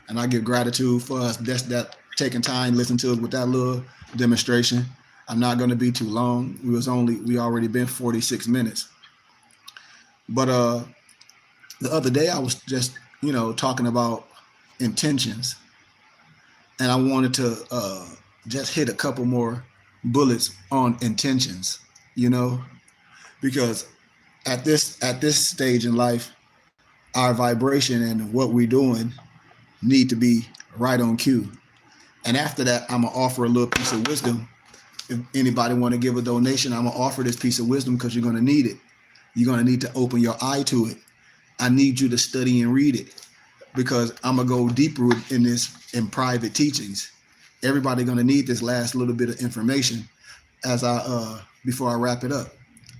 And I give gratitude for us that taking time, listen to it with that little demonstration. I'm not going to be too long. We already been 46 minutes. But the other day I was just, you know, talking about intentions. And I wanted to just hit a couple more bullets on intentions, you know, because at this stage in life, our vibration and what we're doing need to be right on cue. And after that, I'm gonna offer a little piece of wisdom. If anybody want to give a donation, I'm gonna offer this piece of wisdom because you're gonna need it. You're gonna need to open your eye to it. I need you to study and read it because I'm gonna go deeper in this in private teachings. Everybody gonna need this last little bit of information as before I wrap it up.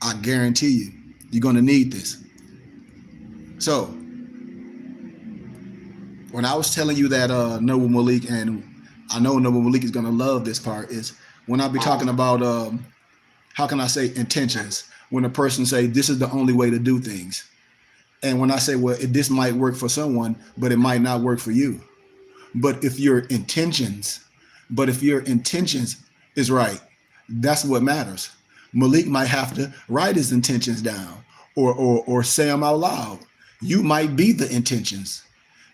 I guarantee you, you're gonna need this. So when I was telling you that Noble Malik, and I know Noble Malik is gonna love this part, is when I be talking about how can I say intentions, when a person say this is the only way to do things. And when I say, well, this might work for someone, but it might not work for you. But if your intentions is right, that's what matters. Malik might have to write his intentions down or say them out loud. You might be the intentions.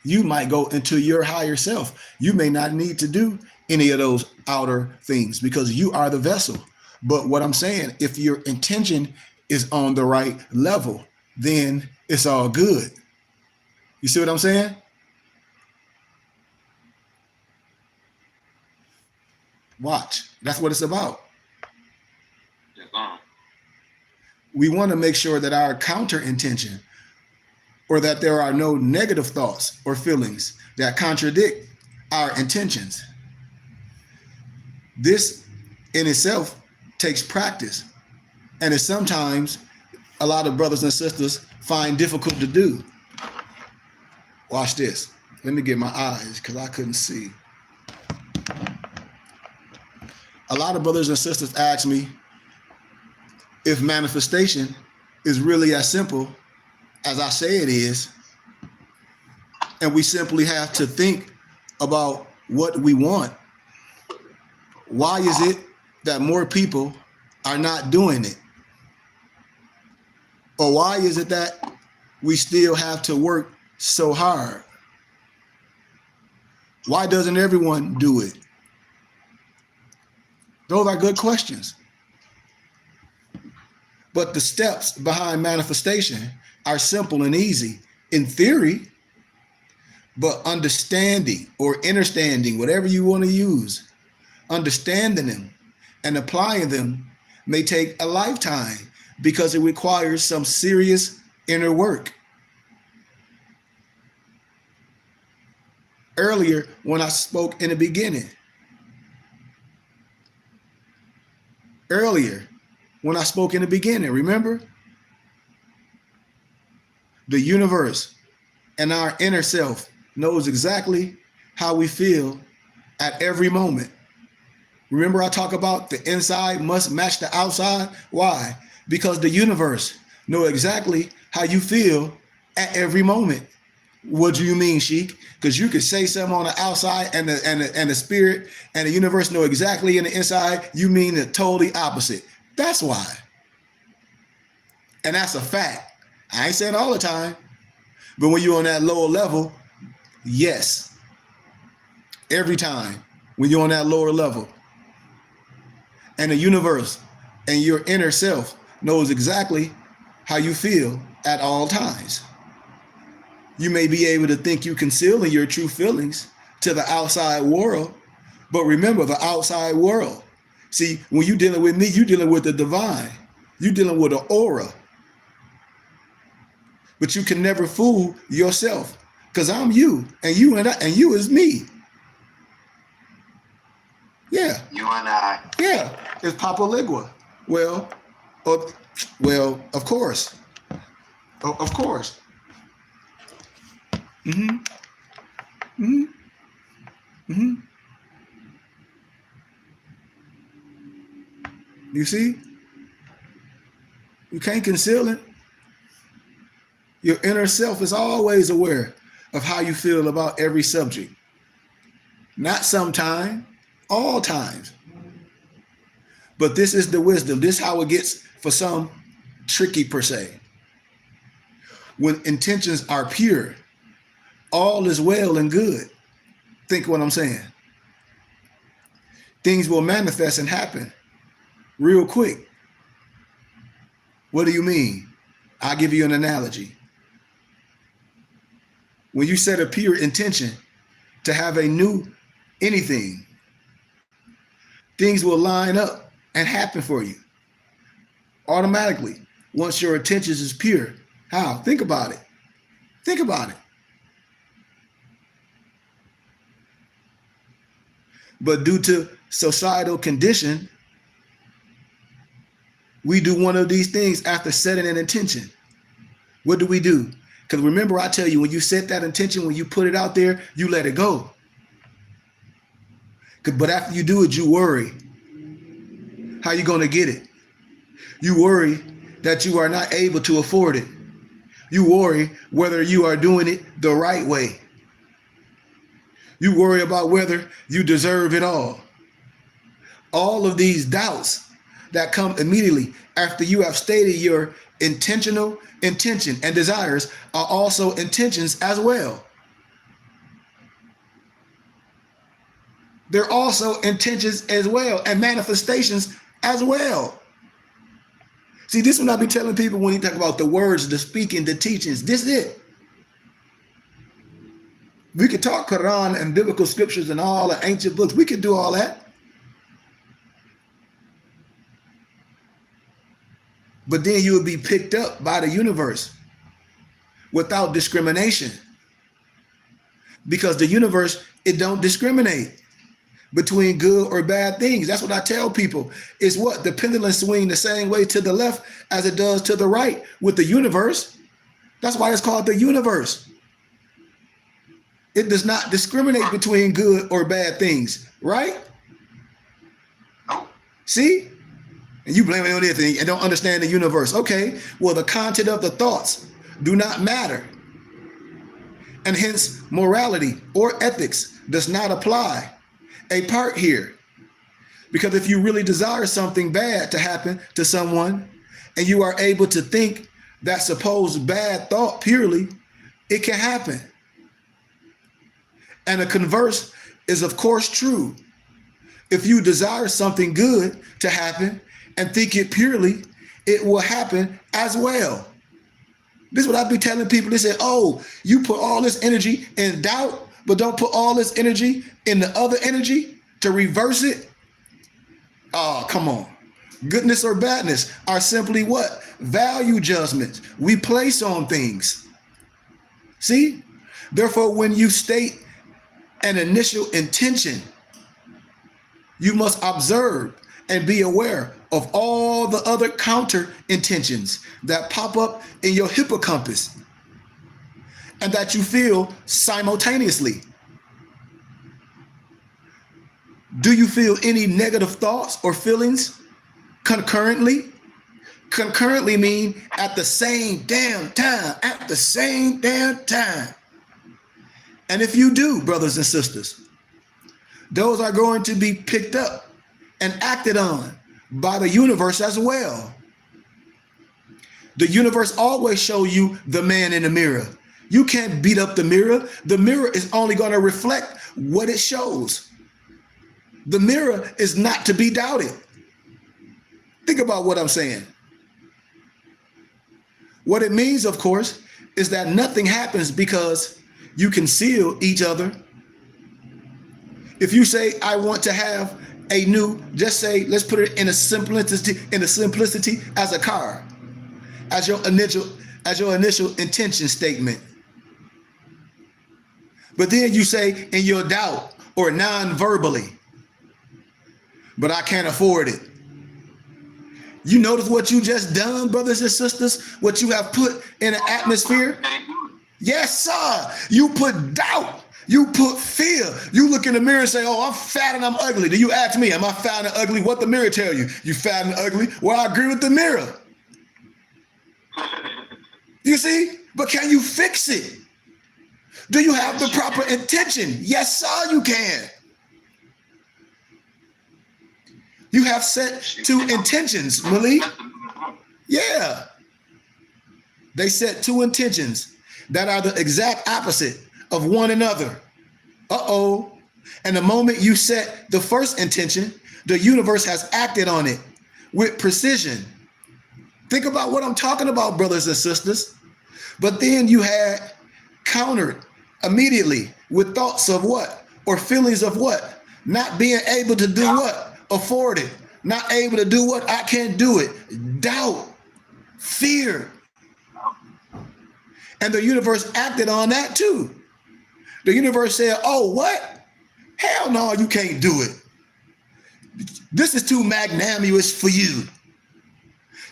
You might go into your higher self. You may not need to do any of those outer things because you are the vessel. But what I'm saying, if your intention is on the right level, then it's all good. You see what I'm saying? Watch. That's what it's about. We want to make sure that our counter intention, or that there are no negative thoughts or feelings that contradict our intentions. This in itself takes practice, and it's sometimes a lot of brothers and sisters find difficult to do. Watch this. Let me get my eyes because I couldn't see. A lot of brothers and sisters ask me if manifestation is really as simple as I say it is, and we simply have to think about what we want. Why is it that more people are not doing it? Or why is it that we still have to work so hard? Why doesn't everyone do it? Those are good questions. But the steps behind manifestation are simple and easy in theory, but understanding or understanding, whatever you want to use, understanding them and applying them may take a lifetime because it requires some serious inner work. Earlier, when I spoke in the beginning, remember? The universe and our inner self knows exactly how we feel at every moment. Remember I talk about the inside must match the outside? Why? Because the universe know exactly how you feel at every moment. What do you mean, Sheik? Because you could say something on the outside and the spirit and the universe know exactly in the inside, you mean the totally opposite. That's why. And that's a fact. I ain't saying all the time, but when you're on that lower level, yes. Every time when you're on that lower level. And the universe and your inner self knows exactly how you feel at all times. You may be able to think you concealing your true feelings to the outside world, but remember the outside world. See, when you're dealing with me, you're dealing with the divine. You're dealing with an aura. But you can never fool yourself, because I'm you, and you is me. Yeah. You and I. Yeah. It's Papa Ligua. Well, of course. Of course. Mm-hmm. Mm-hmm. Mm-hmm. You see? You can't conceal it. Your inner self is always aware of how you feel about every subject. Not sometime, all times. But this is the wisdom. This is how it gets, for some, tricky per se. When intentions are pure, all is well and good. Think what I'm saying. Things will manifest and happen real quick. What do you mean? I'll give you an analogy. When you set a pure intention to have a new anything, things will line up and happen for you automatically once your intentions is pure. How? Think about it. Think about it. But due to societal condition, we do one of these things after setting an intention. What do? Because remember, I tell you, when you set that intention, when you put it out there, you let it go. But after you do it, you worry. How you going to get it? You worry that you are not able to afford it. You worry whether you are doing it the right way. You worry about whether you deserve it all. All of these doubts that come immediately after you have stated your intentional intention and desires are also intentions as well. They're also intentions as well and manifestations as well. See, this is what I be telling people when you talk about the words, the speaking, the teachings. This is it. We could talk Quran and biblical scriptures and all the ancient books. We could do all that. But then you would be picked up by the universe without discrimination. Because the universe, it don't discriminate between good or bad things. That's what I tell people. Is what? The pendulum swing the same way to the left as it does to the right with the universe. That's why it's called the universe. It does not discriminate between good or bad things, right? See? And you blame it on anything and don't understand the universe. Okay, well, the content of the thoughts do not matter. And hence, morality or ethics does not apply a part here. Because if you really desire something bad to happen to someone and you are able to think that supposed bad thought purely, it can happen. And the converse is, of course, true. If you desire something good to happen and think it purely, it will happen as well. This is what I be telling people. They say, oh, you put all this energy in doubt, but don't put all this energy in the other energy to reverse it. Oh, come on. Goodness or badness are simply what? Value judgments we place on things. See? Therefore, when you state an initial intention, you must observe and be aware of all the other counter intentions that pop up in your hippocampus and that you feel simultaneously. Do you feel any negative thoughts or feelings concurrently? concurrently mean at the same damn time, at the same damn time. And if you do, brothers and sisters, those are going to be picked up and acted on by the universe as well. The universe always shows you the man in the mirror. You can't beat up the mirror. The mirror is only going to reflect what it shows. The mirror is not to be doubted. Think about what I'm saying. What it means, of course, is that nothing happens because you conceal each other. If you say, I want to have a new, just say, let's put it in a simplicity as a car, as your initial intention statement. But then you say in your doubt or non-verbally, but I can't afford it. You notice what you just done, brothers and sisters, what you have put in an atmosphere? Yes, sir. You put doubt. You put fear. You look in the mirror and say, oh, I'm fat and I'm ugly. Do you ask me, am I fat and ugly? What the mirror tell you? You fat and ugly? Well, I agree with the mirror. You see? But can you fix it? Do you have the proper intention? Yes, sir, you can. You have set two intentions, Malik. Yeah. They set two intentions that are the exact opposite of one another. Uh-oh. And the moment you set the first intention, the universe has acted on it with precision. Think about what I'm talking about, brothers and sisters. But then you had countered immediately with thoughts of what? Or feelings of what? Not being able to do what? Afford it. Not able to do what? I can't do it. Doubt. Fear. And the universe acted on that too. The universe said, oh, what? Hell no, you can't do it. This is too magnanimous for you.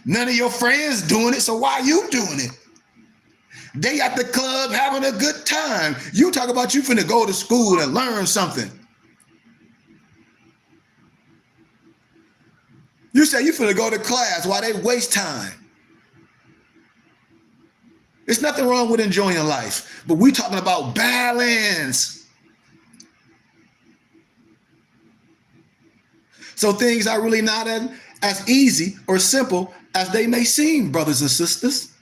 None of your friends doing it, so why are you doing it? They at the club having a good time. You talk about you finna go to school and learn something. You say you finna go to class while they waste time. There's nothing wrong with enjoying life, but we talking about balance. So things are really not as easy or simple as they may seem, brothers and sisters.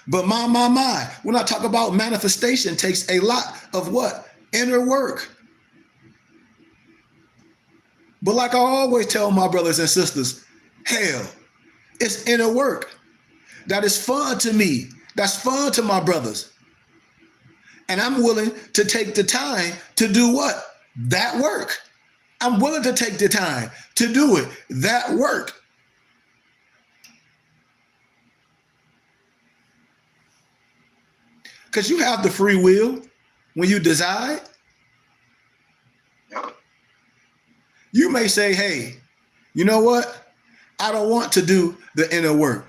But my, when I talk about manifestation, takes a lot of what? Inner work. But like I always tell my brothers and sisters, hell, it's inner work. That is fun to me. That's fun to my brothers. And I'm willing to take the time to do what? That work. I'm willing to take the time to do it. That work. Because you have the free will when you decide. Yep. You may say, hey, you know what? I don't want to do the inner work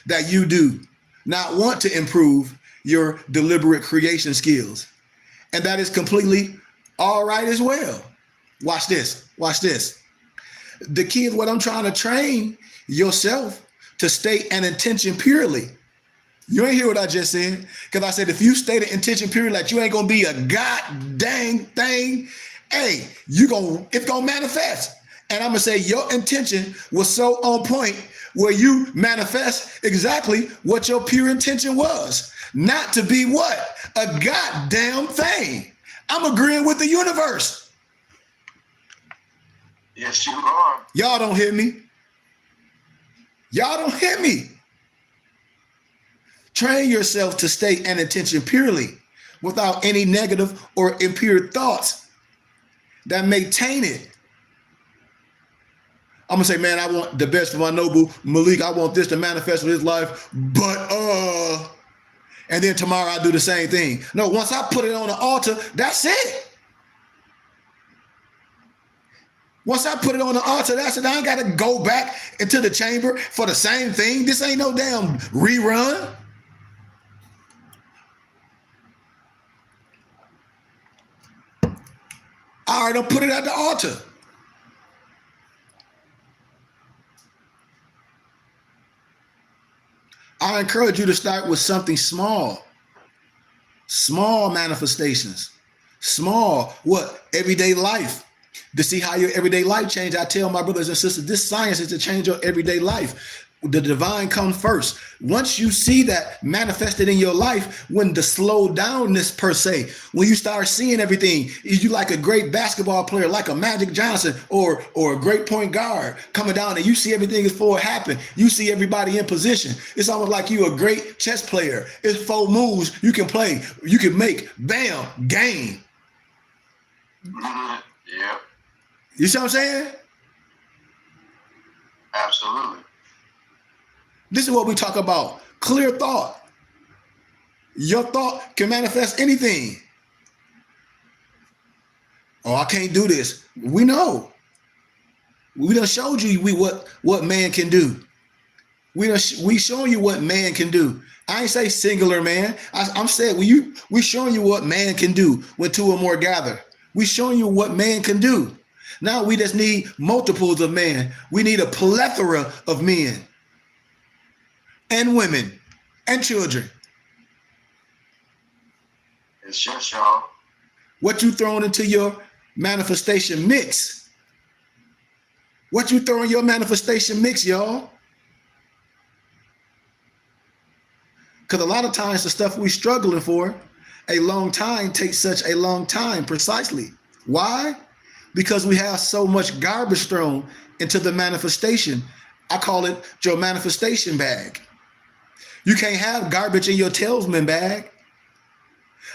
that you do, not want to improve your deliberate creation skills. And that is completely all right as well. Watch this. Watch this. The key is what I'm trying to train yourself to state an intention purely. You ain't hear what I just said? Because I said, if you state an intention purely, like you ain't going to be a god dang thing, hey, it's going to manifest. And I'm going to say your intention was so on point where you manifest exactly what your pure intention was. Not to be what? A goddamn thing. I'm agreeing with the universe. Yes, you are. Y'all don't hear me. Y'all don't hear me. Train yourself to state an intention purely without any negative or impure thoughts that may taint it. I'm gonna say, man, I want the best for my noble Malik. I want this to manifest in his life, but and then tomorrow I do the same thing. No, once I put it on the altar, that's it. Once I put it on the altar, that's it. I ain't gotta go back into the chamber for the same thing. This ain't no damn rerun. I already done put it at the altar. I encourage you to start with something small. Small manifestations. Small, what? Everyday life. To see how your everyday life change. I tell my brothers and sisters, this science is to change your everyday life. The divine comes first. Once you see that manifested in your life, when the slow downness per se, when you start seeing everything, you like a great basketball player, like a Magic Johnson or a great point guard coming down and you see everything before it happen. You see everybody in position. It's almost like you a great chess player. It's 4 moves you can play, you can make, bam, game. Yeah, You see what I'm saying? absolutely. This is what we talk about. Clear thought. Your thought can manifest anything. Oh, I can't do this. We know. We done showed you what man can do. We showing you what man can do. I ain't say singular man. I'm saying we showing you what man can do when 2 or more gather. We showing you what man can do. Now we just need multiples of man. We need a plethora of men and women and children. It's just y'all. What you throwing into your manifestation mix? What you throw in your manifestation mix, y'all? Because a lot of times the stuff we struggling for a long time takes such a long time precisely. Why? Because we have so much garbage thrown into the manifestation. I call it your manifestation bag. You can't have garbage in your salesman bag.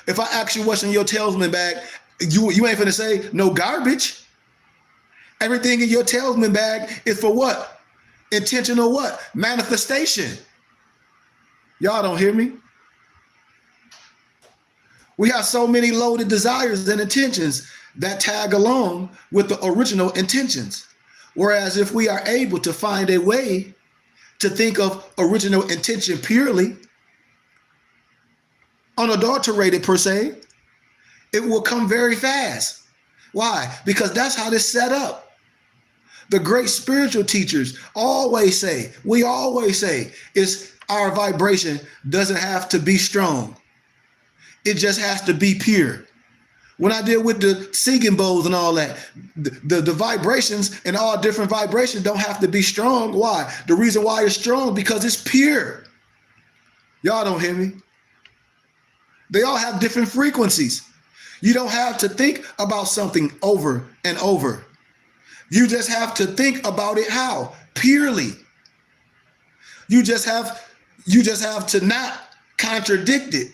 If I ask you what's in your salesman bag, you ain't finna say no garbage. Everything in your salesman bag is for what? Intentional what? Manifestation. Y'all don't hear me? We have so many loaded desires and intentions that tag along with the original intentions. Whereas if we are able to find a way to think of original intention purely, unadulterated per se, it will come very fast. Why? Because that's how this set up. The great spiritual teachers always say, we always say, is our vibration doesn't have to be strong. It just has to be pure. When I deal with the singing bowls and all that, the vibrations and all different vibrations don't have to be strong. Why? The reason why it's strong, because it's pure. Y'all don't hear me? They all have different frequencies. You don't have to think about something over and over. You just have to think about it how? Purely. You just have to not contradict it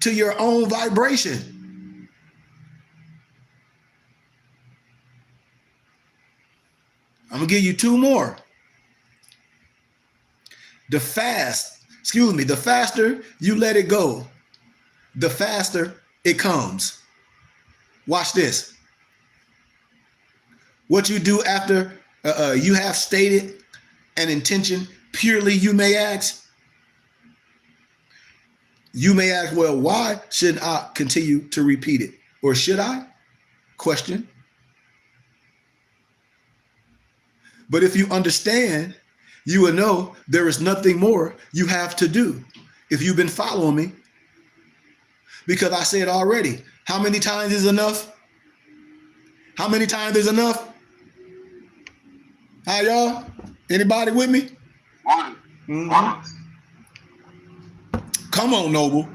to your own vibration. I'm gonna give you 2 more. The faster you let it go, the faster it comes. Watch this. What you do after you have stated an intention purely, you may ask, well, why shouldn't I continue to repeat it? Or should I? Question. But if you understand, you will know there is nothing more you have to do if you've been following me. Because I said already, how many times is enough? How many times is enough? Hi, y'all. Anybody with me? One. Mm-hmm. Come on, Noble.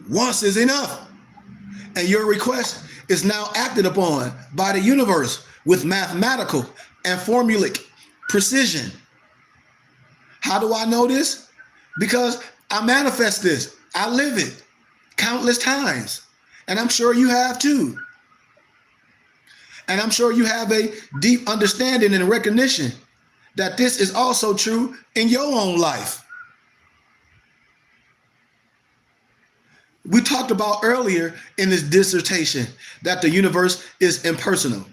Once is enough. And your request is now acted upon by the universe with mathematical and formulaic precision. How do I know this? Because I manifest this. I live it countless times. And I'm sure you have too. And I'm sure you have a deep understanding and recognition that this is also true in your own life. We talked about earlier in this dissertation that the universe is impersonal.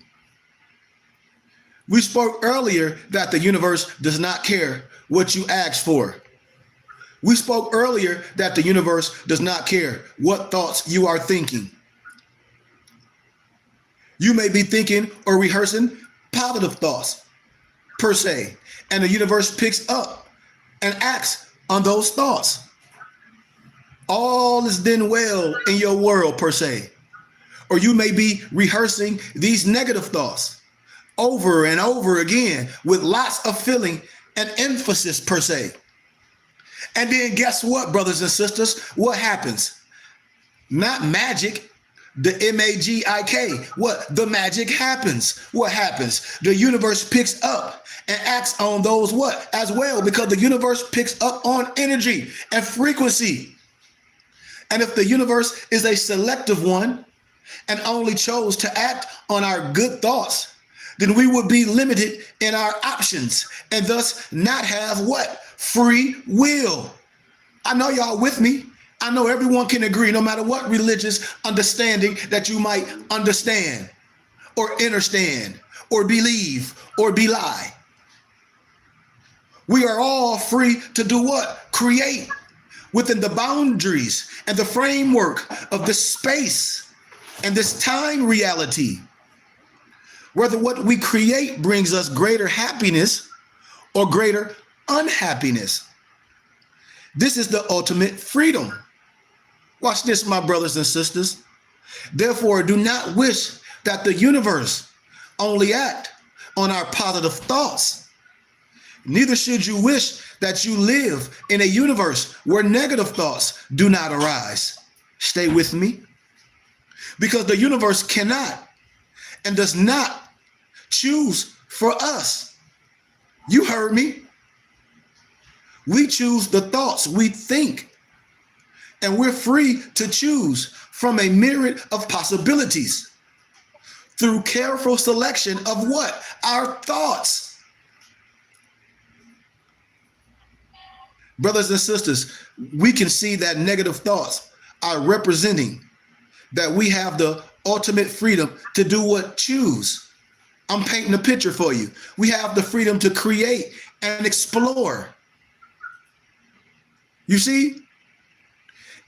We spoke earlier that the universe does not care what you ask for. We spoke earlier that the universe does not care what thoughts you are thinking. You may be thinking or rehearsing positive thoughts per se, and the universe picks up and acts on those thoughts. All is then well in your world, per se. Or you may be rehearsing these negative thoughts over and over again with lots of feeling and emphasis, per se. And then guess what, brothers and sisters? What happens? Not magic, the M-A-G-I-K. What? The magic happens. What happens? The universe picks up and acts on those what? As well, because the universe picks up on energy and frequency. And if the universe is a selective one and only chose to act on our good thoughts, then we would be limited in our options and thus not have what? Free will. I know y'all with me. I know everyone can agree, no matter what religious understanding that you might understand or understand or believe or belie. We are all free to do what? Create within the boundaries and the framework of this space and this time reality. Whether what we create brings us greater happiness or greater unhappiness. This is the ultimate freedom. Watch this, my brothers and sisters. Therefore, do not wish that the universe only act on our positive thoughts. Neither should you wish that you live in a universe where negative thoughts do not arise. Stay with me. Because the universe cannot and does not choose for us. You heard me. We choose the thoughts we think. And we're free to choose from a myriad of possibilities through careful selection of what? Our thoughts. Brothers and sisters, we can see that negative thoughts are representing that we have the ultimate freedom to do what? Choose. I'm painting a picture for you. We have the freedom to create and explore. You see?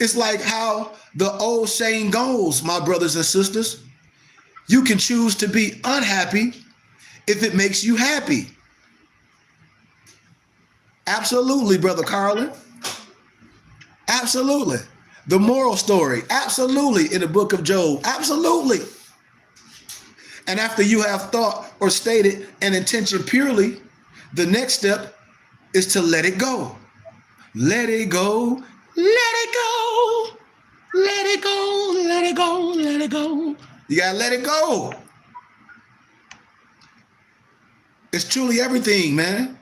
It's like how the old saying goes, my brothers and sisters. You can choose to be unhappy if it makes you happy. Absolutely, Brother Carlin. Absolutely. The moral story. Absolutely. In the book of Job. Absolutely. And after you have thought or stated an intention purely, the next step is to let it go. Let it go. Let it go. Let it go. Let it go. Let it go. You gotta let it go. It's truly everything, man.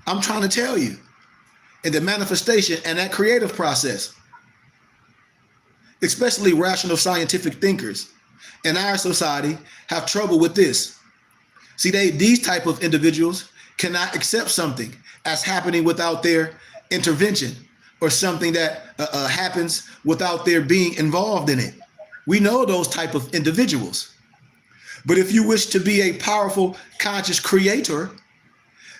I'm trying to tell you. In the manifestation and that creative process, especially rational scientific thinkers in our society have trouble with this. See, these type of individuals cannot accept something as happening without their intervention or something that happens without their being involved in it. We know those type of individuals. But if you wish to be a powerful, conscious creator,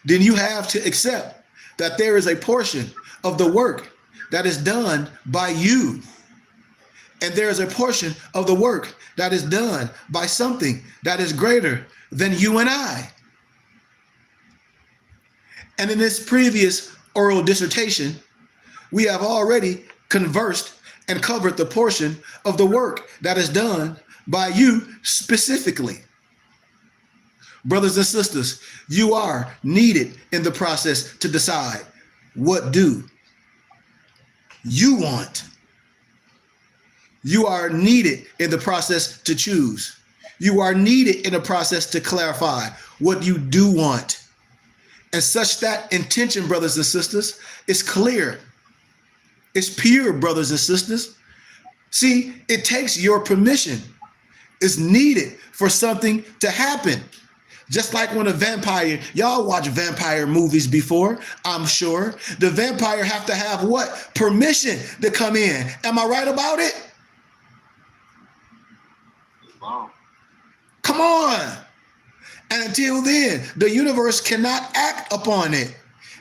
then you have to accept that there is a portion of the work that is done by you. And there is a portion of the work that is done by something that is greater than you and I. And in this previous oral dissertation, we have already conversed and covered the portion of the work that is done by you specifically. Brothers and sisters, you are needed in the process to decide what do you want. You are needed in the process to choose. You are needed in the process to clarify what you do want. And such that intention, brothers and sisters, is clear. It's pure, brothers and sisters. See, it takes your permission. It's needed for something to happen. Just like when a vampire, y'all watch vampire movies before, I'm sure. The vampire have to have what? Permission to come in. Am I right about it? Wow. Come on. And until then, the universe cannot act upon it.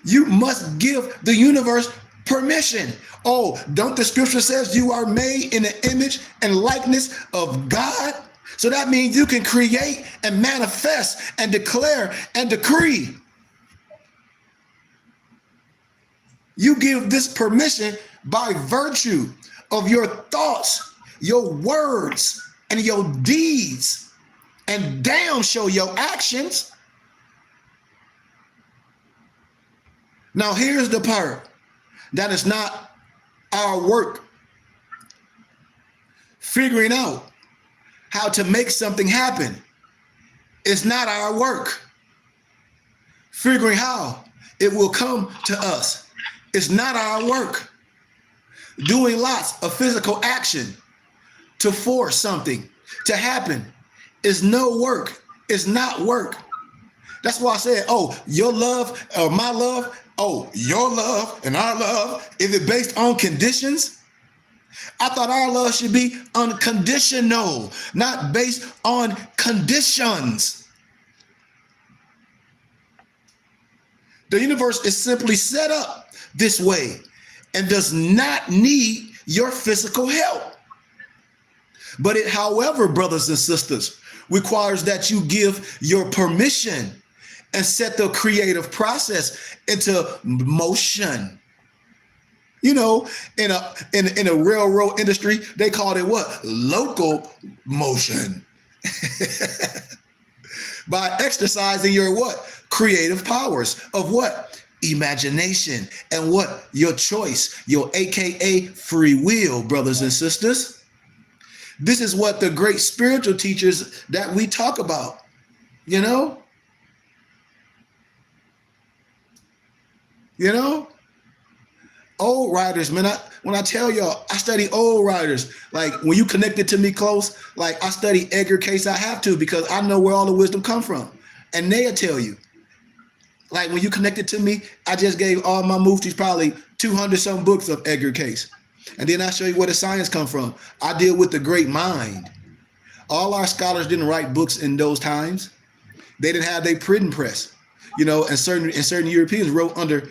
You must give the universe permission. Oh, don't the scripture says you are made in the image and likeness of God? So that means you can create and manifest and declare and decree. You give this permission by virtue of your thoughts, your words, and your deeds, and damn show your actions. Now here's the part that is not our work. Figuring out how to make something happen is not our work. Figuring how it will come to us is not our work. Doing lots of physical action to force something to happen is no work. It's not work. That's why I said, oh, your love or my love, oh, your love and our love, is it based on conditions? I thought our love should be unconditional, not based on conditions. The universe is simply set up this way and does not need your physical help. But it, however, brothers and sisters, requires that you give your permission and set the creative process into motion. You know, in a railroad industry, they call it what? Local motion. By exercising your what? Creative powers of what? Imagination and what? Your choice, your AKA free will, brothers and sisters. This is what the great spiritual teachers that we talk about, you know? You know? Old writers, man, when I tell y'all, I study old writers. Like when you connected to me close, like I study Edgar Cayce, I have to, because I know where all the wisdom come from. And they'll tell you. Like when you connected to me, I just gave all my muftis probably 200 some books of Edgar Cayce. And then I show you where the science come from. I deal with the great mind. All our scholars didn't write books in those times. They didn't have their printing press, you know, and certain Europeans wrote under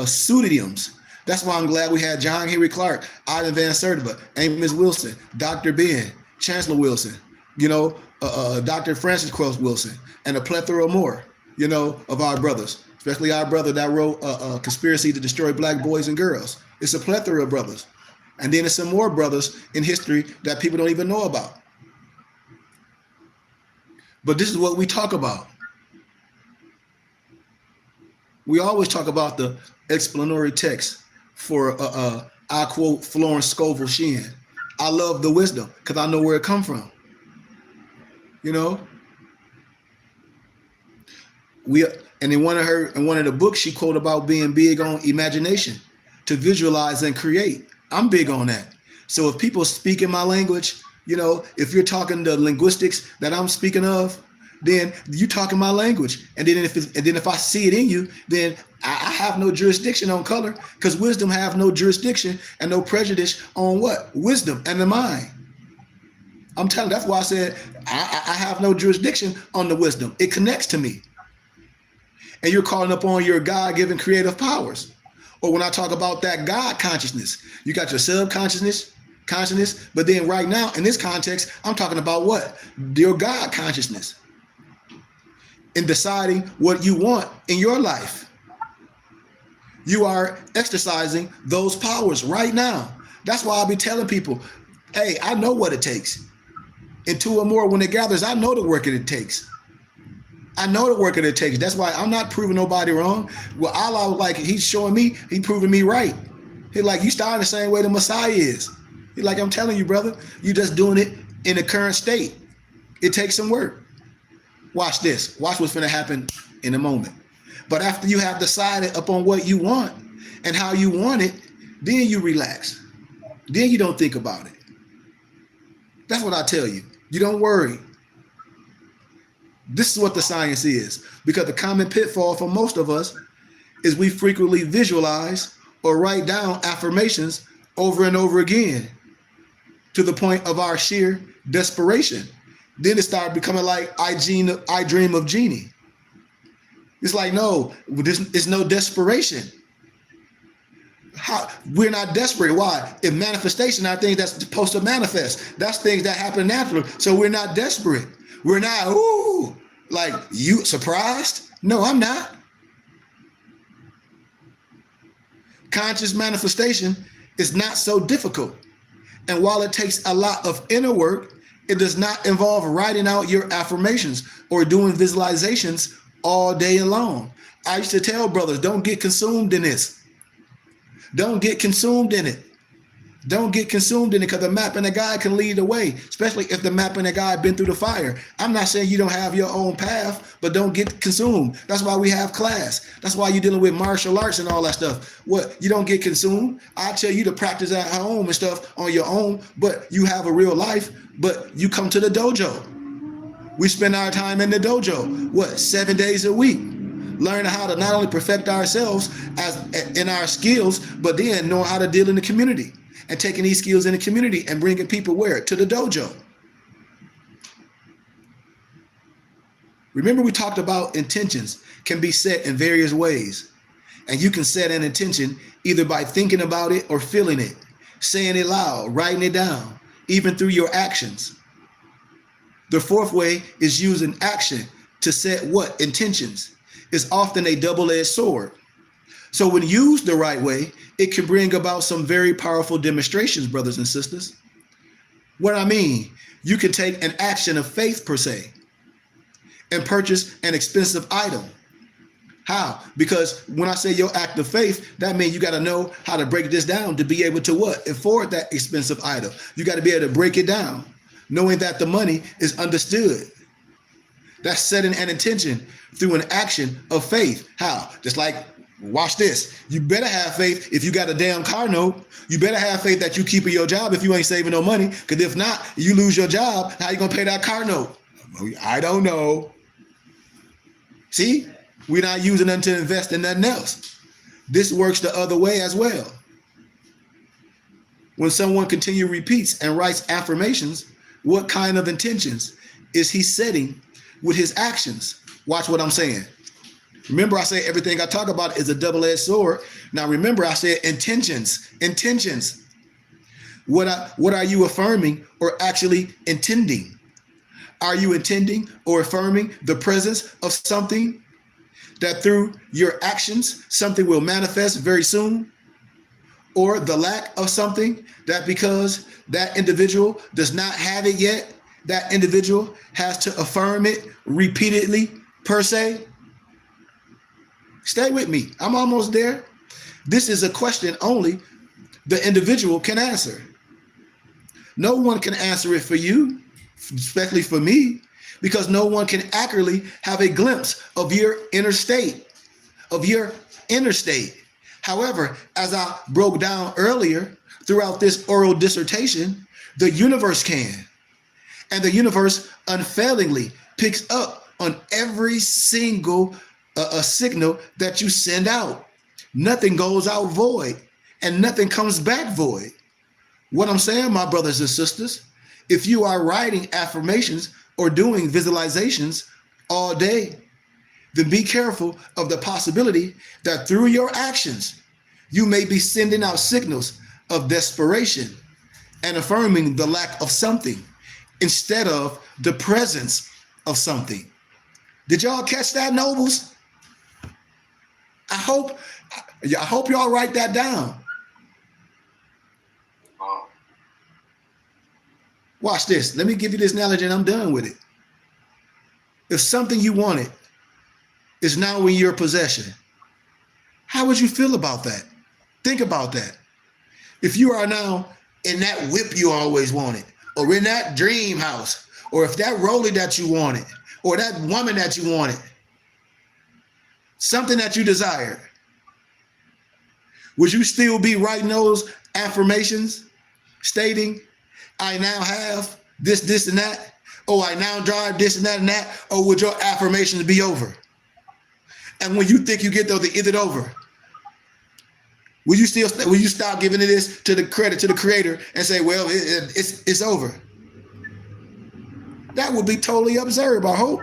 pseudonyms. That's why I'm glad we had John Henry Clark, Ivan Van Sertima, Amos Wilson, Dr. Ben, Chancellor Wilson, you know, Dr. Francis Cross Wilson, and a plethora more, you know, of our brothers, especially our brother that wrote a Conspiracy to Destroy Black Boys and Girls. It's a plethora of brothers. And then there's some more brothers in history that people don't even know about. But this is what we talk about. We always talk about the explanatory text for, I quote Florence Scovel Shinn. I love the wisdom because I know where it come from. You know? And in one of the books, she quoted about being big on imagination, to visualize and create. I'm big on that. So if people speak in my language, you know, if you're talking the linguistics that I'm speaking of, then you talking my language. And then if I see it in you, then I have no jurisdiction on color, because wisdom have no jurisdiction and no prejudice on what? Wisdom and the mind. I'm telling you, that's why I said I have no jurisdiction on the wisdom. It connects to me. And you're calling upon your God-given creative powers. Or when I talk about that God consciousness, you got your subconsciousness, consciousness, but then right now in this context, I'm talking about what? Your God consciousness. In deciding what you want in your life. You are exercising those powers right now. That's why I'll be telling people, hey, I know what it takes. And two or more, when it gathers, I know the work that it takes. I know the work that it takes. That's why I'm not proving nobody wrong. Well, Allah, like, he's showing me, he proving me right. He's like, you starting the same way the Messiah is. He's like, I'm telling you, brother, you just doing it in the current state. It takes some work. Watch this. Watch what's going to happen in a moment. But after you have decided upon what you want and how you want it, then you relax. Then you don't think about it. That's what I tell you. You don't worry. This is what the science is. Because the common pitfall for most of us is we frequently visualize or write down affirmations over and over again to the point of our sheer desperation. Then it started becoming like I dream of Jeannie. It's like, no, it's no desperation. We're not desperate. Why? If manifestation are things that's supposed to manifest, that's things that happen naturally. So we're not desperate. We're not, ooh, like, you surprised? No, I'm not. conscious manifestation is not so difficult. And while it takes a lot of inner work, it does not involve writing out your affirmations or doing visualizations all day long. I used to tell brothers, don't get consumed in this. Don't get consumed in it. Don't get consumed in it, because the map and the guide can lead the way, especially if the map and the guide been through the fire. I'm not saying you don't have your own path, but don't get consumed. That's why we have class. That's why you're dealing with martial arts and all that stuff. What, you don't get consumed? I tell you to practice at home and stuff on your own, but you have a real life, but you come to the dojo. We spend our time in the dojo, 7 days a week, learning how to not only perfect ourselves as in our skills, but then know how to deal in the community. And taking these skills in the community and bringing people where? To the dojo. Remember, we talked about intentions can be set in various ways. And you can set an intention either by thinking about it or feeling it, saying it loud, writing it down, even through your actions. The fourth way is using action to set what? Intentions. It's often a double-edged sword. So when used the right way, it can bring about some very powerful demonstrations, brothers and sisters. What I mean, you can take an action of faith per se and purchase an expensive item. How? Because when I say your act of faith, that means you got to know how to break this down to be able to what? Afford that expensive item. You got to be able to break it down, knowing that the money is understood. That's setting an intention through an action of faith. How? Just like, watch this. You better have faith if you got a damn car note. You better have faith that you keeping your job if you ain't saving no money. Because if not, you lose your job. How you going to pay that car note? I don't know. See, we're not using them to invest in nothing else. This works the other way as well. When someone continually repeats and writes affirmations, what kind of intentions is he setting with his actions? Watch what I'm saying. Remember, I say everything I talk about is a double-edged sword. Now, remember, I said intentions. Intentions. What are you affirming or actually intending? Are you intending or affirming the presence of something that through your actions, something will manifest very soon? Or the lack of something that because that individual does not have it yet, that individual has to affirm it repeatedly per se? Stay with me. I'm almost there. This is a question only the individual can answer. No one can answer it for you, especially for me, because no one can accurately have a glimpse of your inner state, However, as I broke down earlier throughout this oral dissertation, the universe can. And the universe unfailingly picks up on every single a signal that you send out. Nothing goes out void and nothing comes back void. What I'm saying, my brothers and sisters, if you are writing affirmations or doing visualizations all day, then be careful of the possibility that through your actions, you may be sending out signals of desperation and affirming the lack of something instead of the presence of something. Did y'all catch that, nobles? I hope y'all write that down. Watch this. Let me give you this analogy and I'm done with it. If something you wanted is now in your possession, how would you feel about that? Think about that. If you are now in that whip you always wanted, or in that dream house, or if that roller that you wanted, or that woman that you wanted, something that you desired, would you still be writing those affirmations stating, I now have this, and that, or I now drive this and that, or would your affirmations be over? And when you think you get those, is it over? Will you stop giving this to the credit to the creator and say, well, it's over? That would be totally absurd, I hope.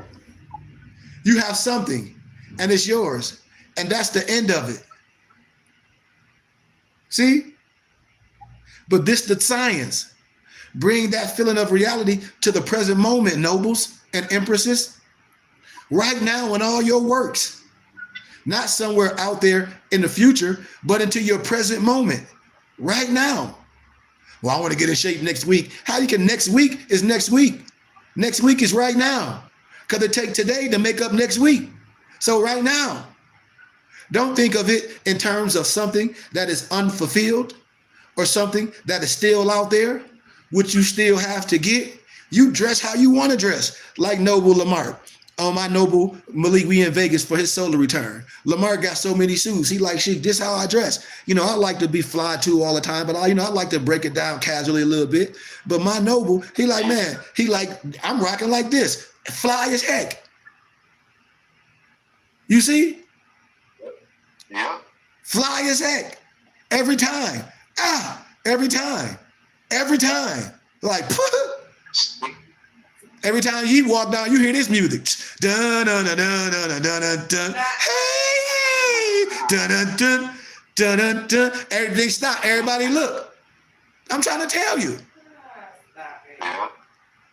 You have something and it's yours, and that's the end of it. See? But this the science. Bring that feeling of reality to the present moment, nobles and empresses. Right now in all your works, not somewhere out there in the future, but into your present moment, right now. Well, I want to get in shape next week. How you can next week is next week. Next week is right now. Because it takes today to make up next week. So right now, don't think of it in terms of something that is unfulfilled or something that is still out there, which you still have to get. You dress how you want to dress, like Noble Lamar. My Noble Malik, we in Vegas for his solar return. Lamar got so many shoes. He like, shit, this how I dress. You know, I like to be fly too all the time, but I like to break it down casually a little bit. But my Noble, he like, man, he like, I'm rocking like this, fly as heck. You see? Yeah. Fly as heck. Every time. Every time. Like, every time he walk down, you hear this music. Dun dun dun dun dun dun dun dun. Hey, dun dun dun dun dun dun. Everything stop. Everybody look. I'm trying to tell you. Yeah.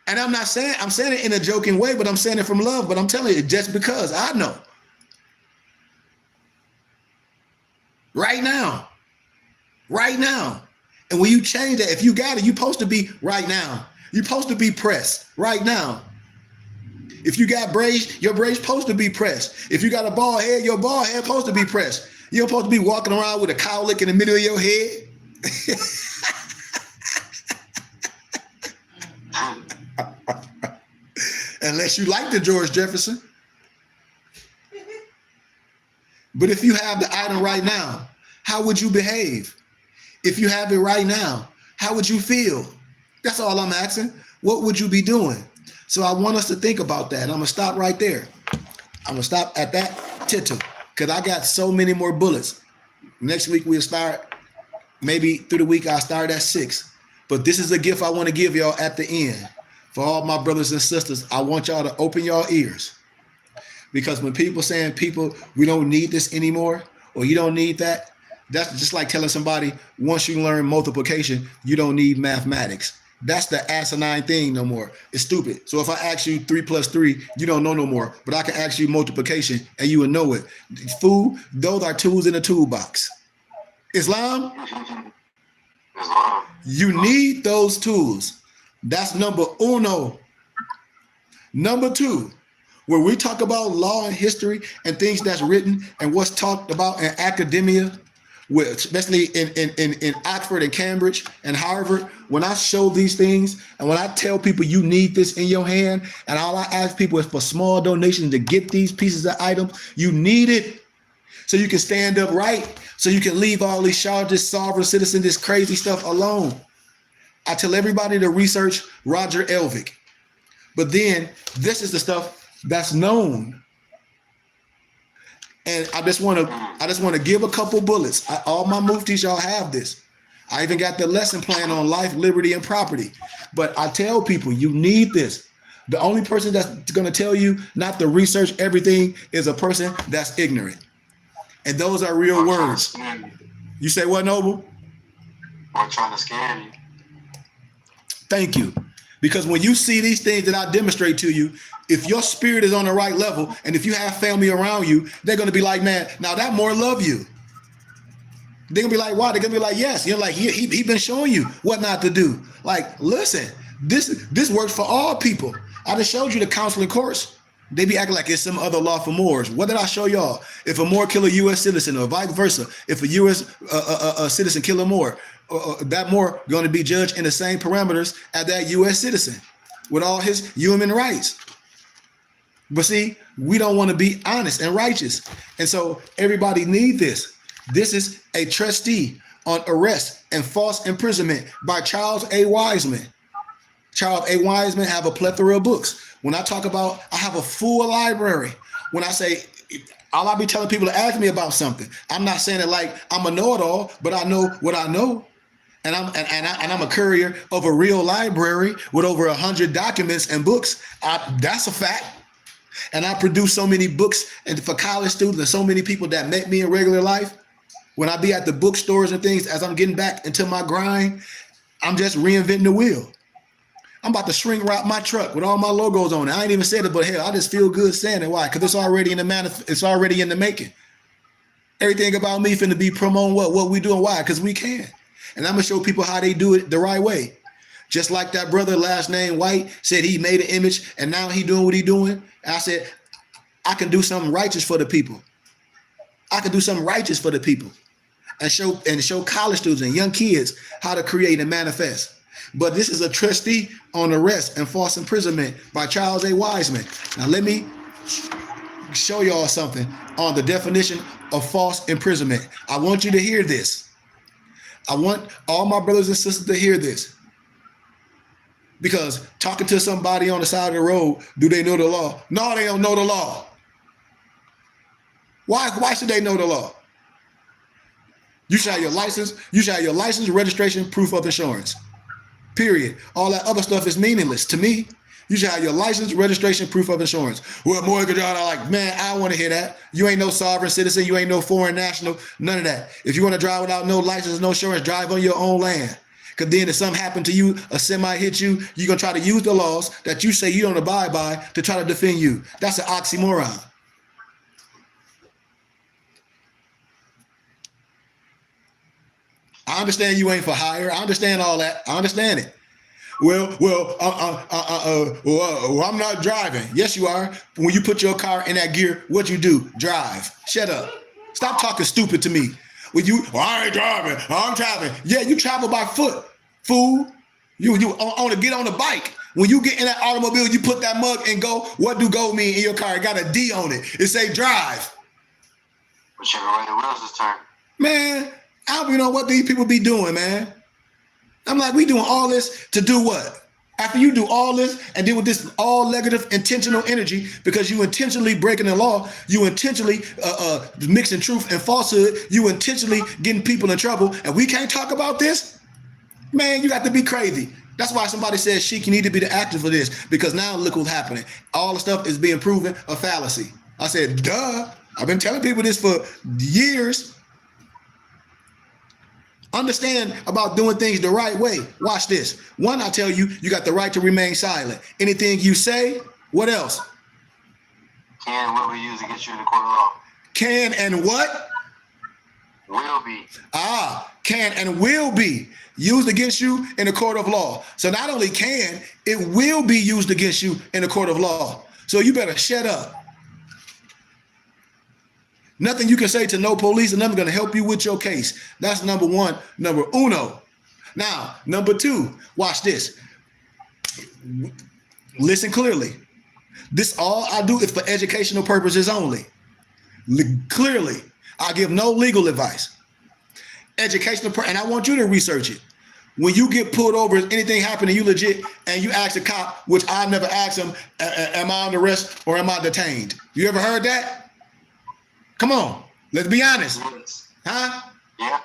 And I'm saying it in a joking way, but I'm saying it from love. But I'm telling you, just because I know. Right now. And when you change that, if you got it, you're supposed to be right now. You're supposed to be pressed right now. If you got braids, your braids supposed to be pressed. If you got a bald head, your bald head supposed to be pressed. You're supposed to be walking around with a cowlick in the middle of your head. Unless you like the George Jefferson. But if you have the item right now, how would you behave? If you have it right now, how would you feel? That's all I'm asking. What would you be doing? So I want us to think about that. I'm going to stop right there. I'm going to stop at that tittle because I got so many more bullets. Next week we'll start, maybe through the week I'll start at 6. But this is a gift I want to give y'all at the end. For all my brothers and sisters, I want y'all to open y'all ears. Because when people saying, we don't need this anymore, or you don't need that, that's just like telling somebody, once you learn multiplication, you don't need mathematics. That's the asinine thing no more. It's stupid. So if I ask you 3 + 3, you don't know no more. But I can ask you multiplication and you will know it. Fool, those are tools in a toolbox. Islam, you need those tools. That's number uno. Number 2, where we talk about law and history and things that's written and what's talked about in academia, especially in Oxford and Cambridge and Harvard, when I show these things and when I tell people you need this in your hand, and all I ask people is for small donations to get these pieces of items, you need it so you can stand up right, so you can leave all these charges, sovereign citizen, this crazy stuff alone. I tell everybody to research Roger Elvig. But then this is the stuff that's known. And I just want to give a couple bullets. All my muftis, y'all have this. I even got the lesson plan on life, liberty, and property. But I tell people, you need this. The only person that's going to tell you not to research everything is a person that's ignorant. And those are real words. You say what, Noble? Or trying to scam you. Thank you. Because when you see these things that I demonstrate to you, if your spirit is on the right level, and if you have family around you, they're going to be like, man, now that more love you. They're going to be like, why? They're going to be like, yes. You're like, he been showing you what not to do. Like, listen, this works for all people. I just showed you the counseling course. They be acting like it's some other law for Moors. What did I show y'all? If a Moor kill a U.S. citizen or vice versa, if a U.S. Citizen kill a Moor, that Moor going to be judged in the same parameters as that U.S. citizen with all his human rights. But see, we don't want to be honest and righteous. And so everybody need this. This is a trustee on arrest and false imprisonment by Charles A. Wiseman. Charles A. Wiseman have a plethora of books. When I talk about, I have a full library. When I say, all I be telling people to ask me about something. I'm not saying it like I'm a know-it-all, but I know what I know. And I'm a courier of a real library with over 100 documents and books. That's a fact. And I produce so many books and for college students and so many people that met me in regular life. When I be at the bookstores and things, as I'm getting back into my grind, I'm just reinventing the wheel. I'm about to shrink wrap my truck with all my logos on it. I ain't even said it, but hell, I just feel good saying it. Why? Because it's already in the making. Everything about me finna be promoting what we doing. Why? Because we can. And I'm gonna show people how they do it the right way. Just like that brother, last name White, said he made an image and now he doing what he doing. I said, I can do something righteous for the people. I can do something righteous for the people and show college students and young kids how to create and manifest. But this is a trustee on arrest and false imprisonment by Charles A. Wiseman. Now let me show y'all something on the definition of false imprisonment. I want you to hear this. I want all my brothers and sisters to hear this. Because talking to somebody on the side of the road, do they know the law? No, they don't know the law. Why should they know the law? You should have your license, registration, proof of insurance. Period. All that other stuff is meaningless to me. You should have your license, registration, proof of insurance. Well, mortgage, y'all are like, man, I don't want to hear that. You ain't no sovereign citizen. You ain't no foreign national. None of that. If you want to drive without no license, no insurance, drive on your own land. Because then if something happened to you, a semi hit you, you're going to try to use the laws that you say you don't abide by to try to defend you. That's an oxymoron. I understand you ain't for hire. I understand all that. I understand it. Well, I'm not driving. Yes, you are. When you put your car in that gear, what you do? Drive. Shut up. Stop talking stupid to me. I ain't driving. I'm traveling. Yeah, you travel by foot, fool. You on to get on the bike. When you get in that automobile, you put that mug and go. What do go mean in your car? It got a D on it. It say drive. Whichever way the wheels is turned. Man, I don't even know what these people be doing, man. I'm like, we doing all this to do what? After you do all this and deal with this all negative intentional energy because you intentionally breaking the law, you intentionally mixing truth and falsehood, you intentionally getting people in trouble, and we can't talk about this? Man, you got to be crazy. That's why somebody says, Sheik, you need to be the actor for this, because now look what's happening. All the stuff is being proven a fallacy. I said, duh. I've been telling people this for years. Understand about doing things the right way. Watch this. One, I tell you, you got the right to remain silent. Anything you say, what else? Can what we use against you in the court of law. Can and what? Will be. Can and will be used against you in the court of law. So not only can, it will be used against you in the court of law. So you better shut up. Nothing you can say to no police and nothing going to help you with your case. That's number one, number uno. Now, number two, watch this. Listen clearly. This all I do is for educational purposes only. Clearly, I give no legal advice. Educational, and I want you to research it. When you get pulled over, anything happen to you legit, and you ask a cop, which I never asked him, am I under arrest or am I detained? You ever heard that? Come on, let's be honest. Huh? Yeah.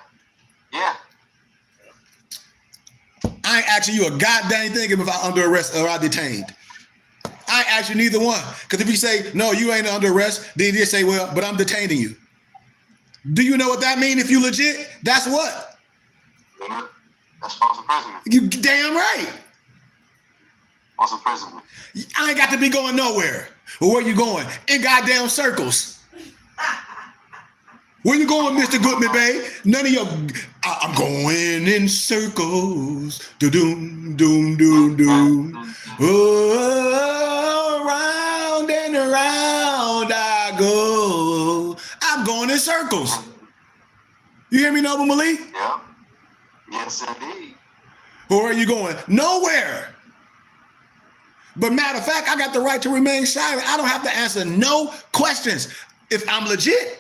Yeah. I ain't asking you a goddamn thing if I'm under arrest or I detained. I ain't asking neither one. Because if you say, no, you ain't under arrest, then you just say, well, but I'm detaining you. Do you know what that means if you legit? That's what? That's false imprisonment. You damn right. False imprisonment. I ain't got to be going nowhere. Well, where you going? In goddamn circles. Where you going, Mr. Goodman, babe? None of your... I'm going in circles. Do-doom, doom, doom, doom. Oh, round and around I go. I'm going in circles. You hear me, Noble Malik? Yeah. Yes, indeed. Where are you going? Nowhere. But matter of fact, I got the right to remain silent. I don't have to answer no questions. If I'm legit,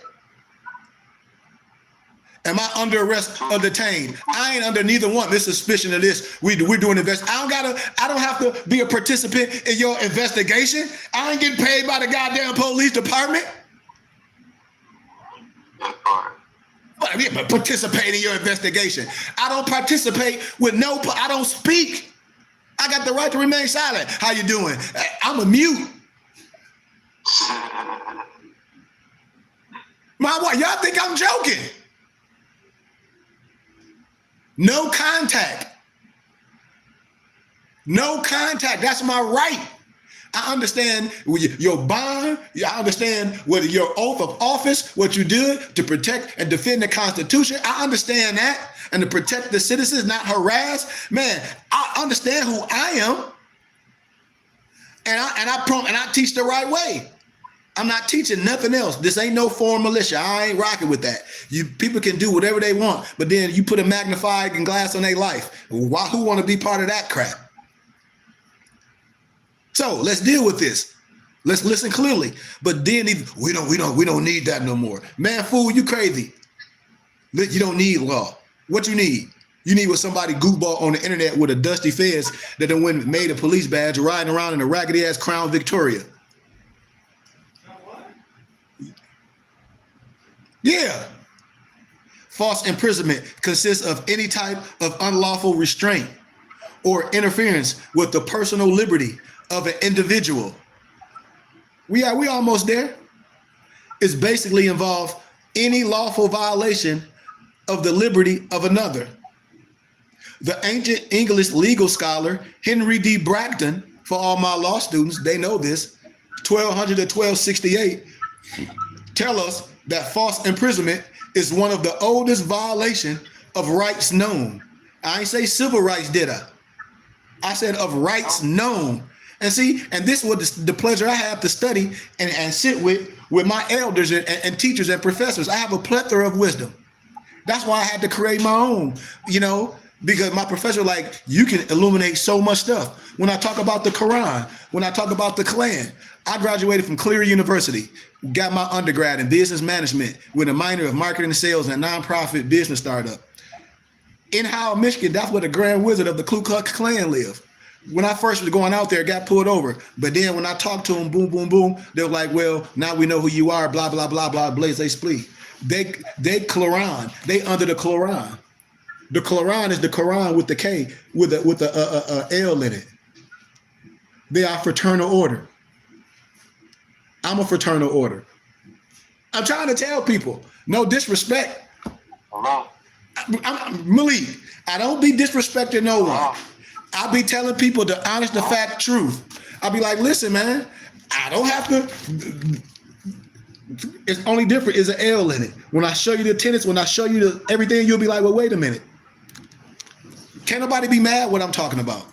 am I under arrest or detained? I ain't under neither one. This suspicion of this. We're doing invest. I don't have to be a participant in your investigation. I ain't getting paid by the goddamn police department. That part. But participate in your investigation. I don't participate with I don't speak. I got the right to remain silent. How you doing? I'm a mute. My wife, y'all think I'm joking? No contact. No contact. That's my right. I understand your bond. I understand what your oath of office, what you did to protect and defend the Constitution. I understand that, and to protect the citizens, not harass. Man, I understand who I am, and I teach the right way. I'm not teaching nothing else. This ain't no foreign militia. I ain't rocking with that. People can do whatever they want, but then you put a magnifying glass on their life. Why? Who want to be part of that crap? So let's deal with this. Let's listen clearly. But then we don't need that no more. Man, fool, you crazy. You don't need law. What you need? You need what somebody goofball on the internet with a dusty fez that then went and made a police badge riding around in a raggedy ass Crown Victoria. Yeah. False imprisonment consists of any type of unlawful restraint or interference with the personal liberty of an individual. We almost there. It's basically involve any lawful violation of the liberty of another. The ancient English legal scholar Henry D. Bracton, for all my law students, they know this, 1200 to 1268, tell us that false imprisonment is one of the oldest violation of rights known. I ain't say civil rights, did I? I said of rights known. And see, and this was the pleasure I have to study and sit with my elders and teachers and professors. I have a plethora of wisdom. That's why I had to create my own, because my professor, you can illuminate so much stuff. When I talk about the Quran, when I talk about the Klan, I graduated from Cleary University, got my undergrad in business management with a minor of marketing and sales and a nonprofit business startup. In Howell, Michigan, that's where the Grand Wizard of the Ku Klux Klan lived. When I first was going out there, got pulled over. But then when I talked to them, boom, boom, boom, they were like, well, now we know who you are, blah, blah, blah, blah, blaze, they splee. They Quran, they under the Quran. The Quran is the Quran with the K, with the L in it. They are fraternal order. I'm a fraternal order. I'm trying to tell people, no disrespect. Hello? Malik, I don't be disrespecting no one. I be telling people the honest, the fact, truth. I'll be like, listen, man, I don't have to. It's only different is an L in it. When I show you the tenets, when I show you everything, you'll be like, well, wait a minute. Can't nobody be mad what I'm talking about.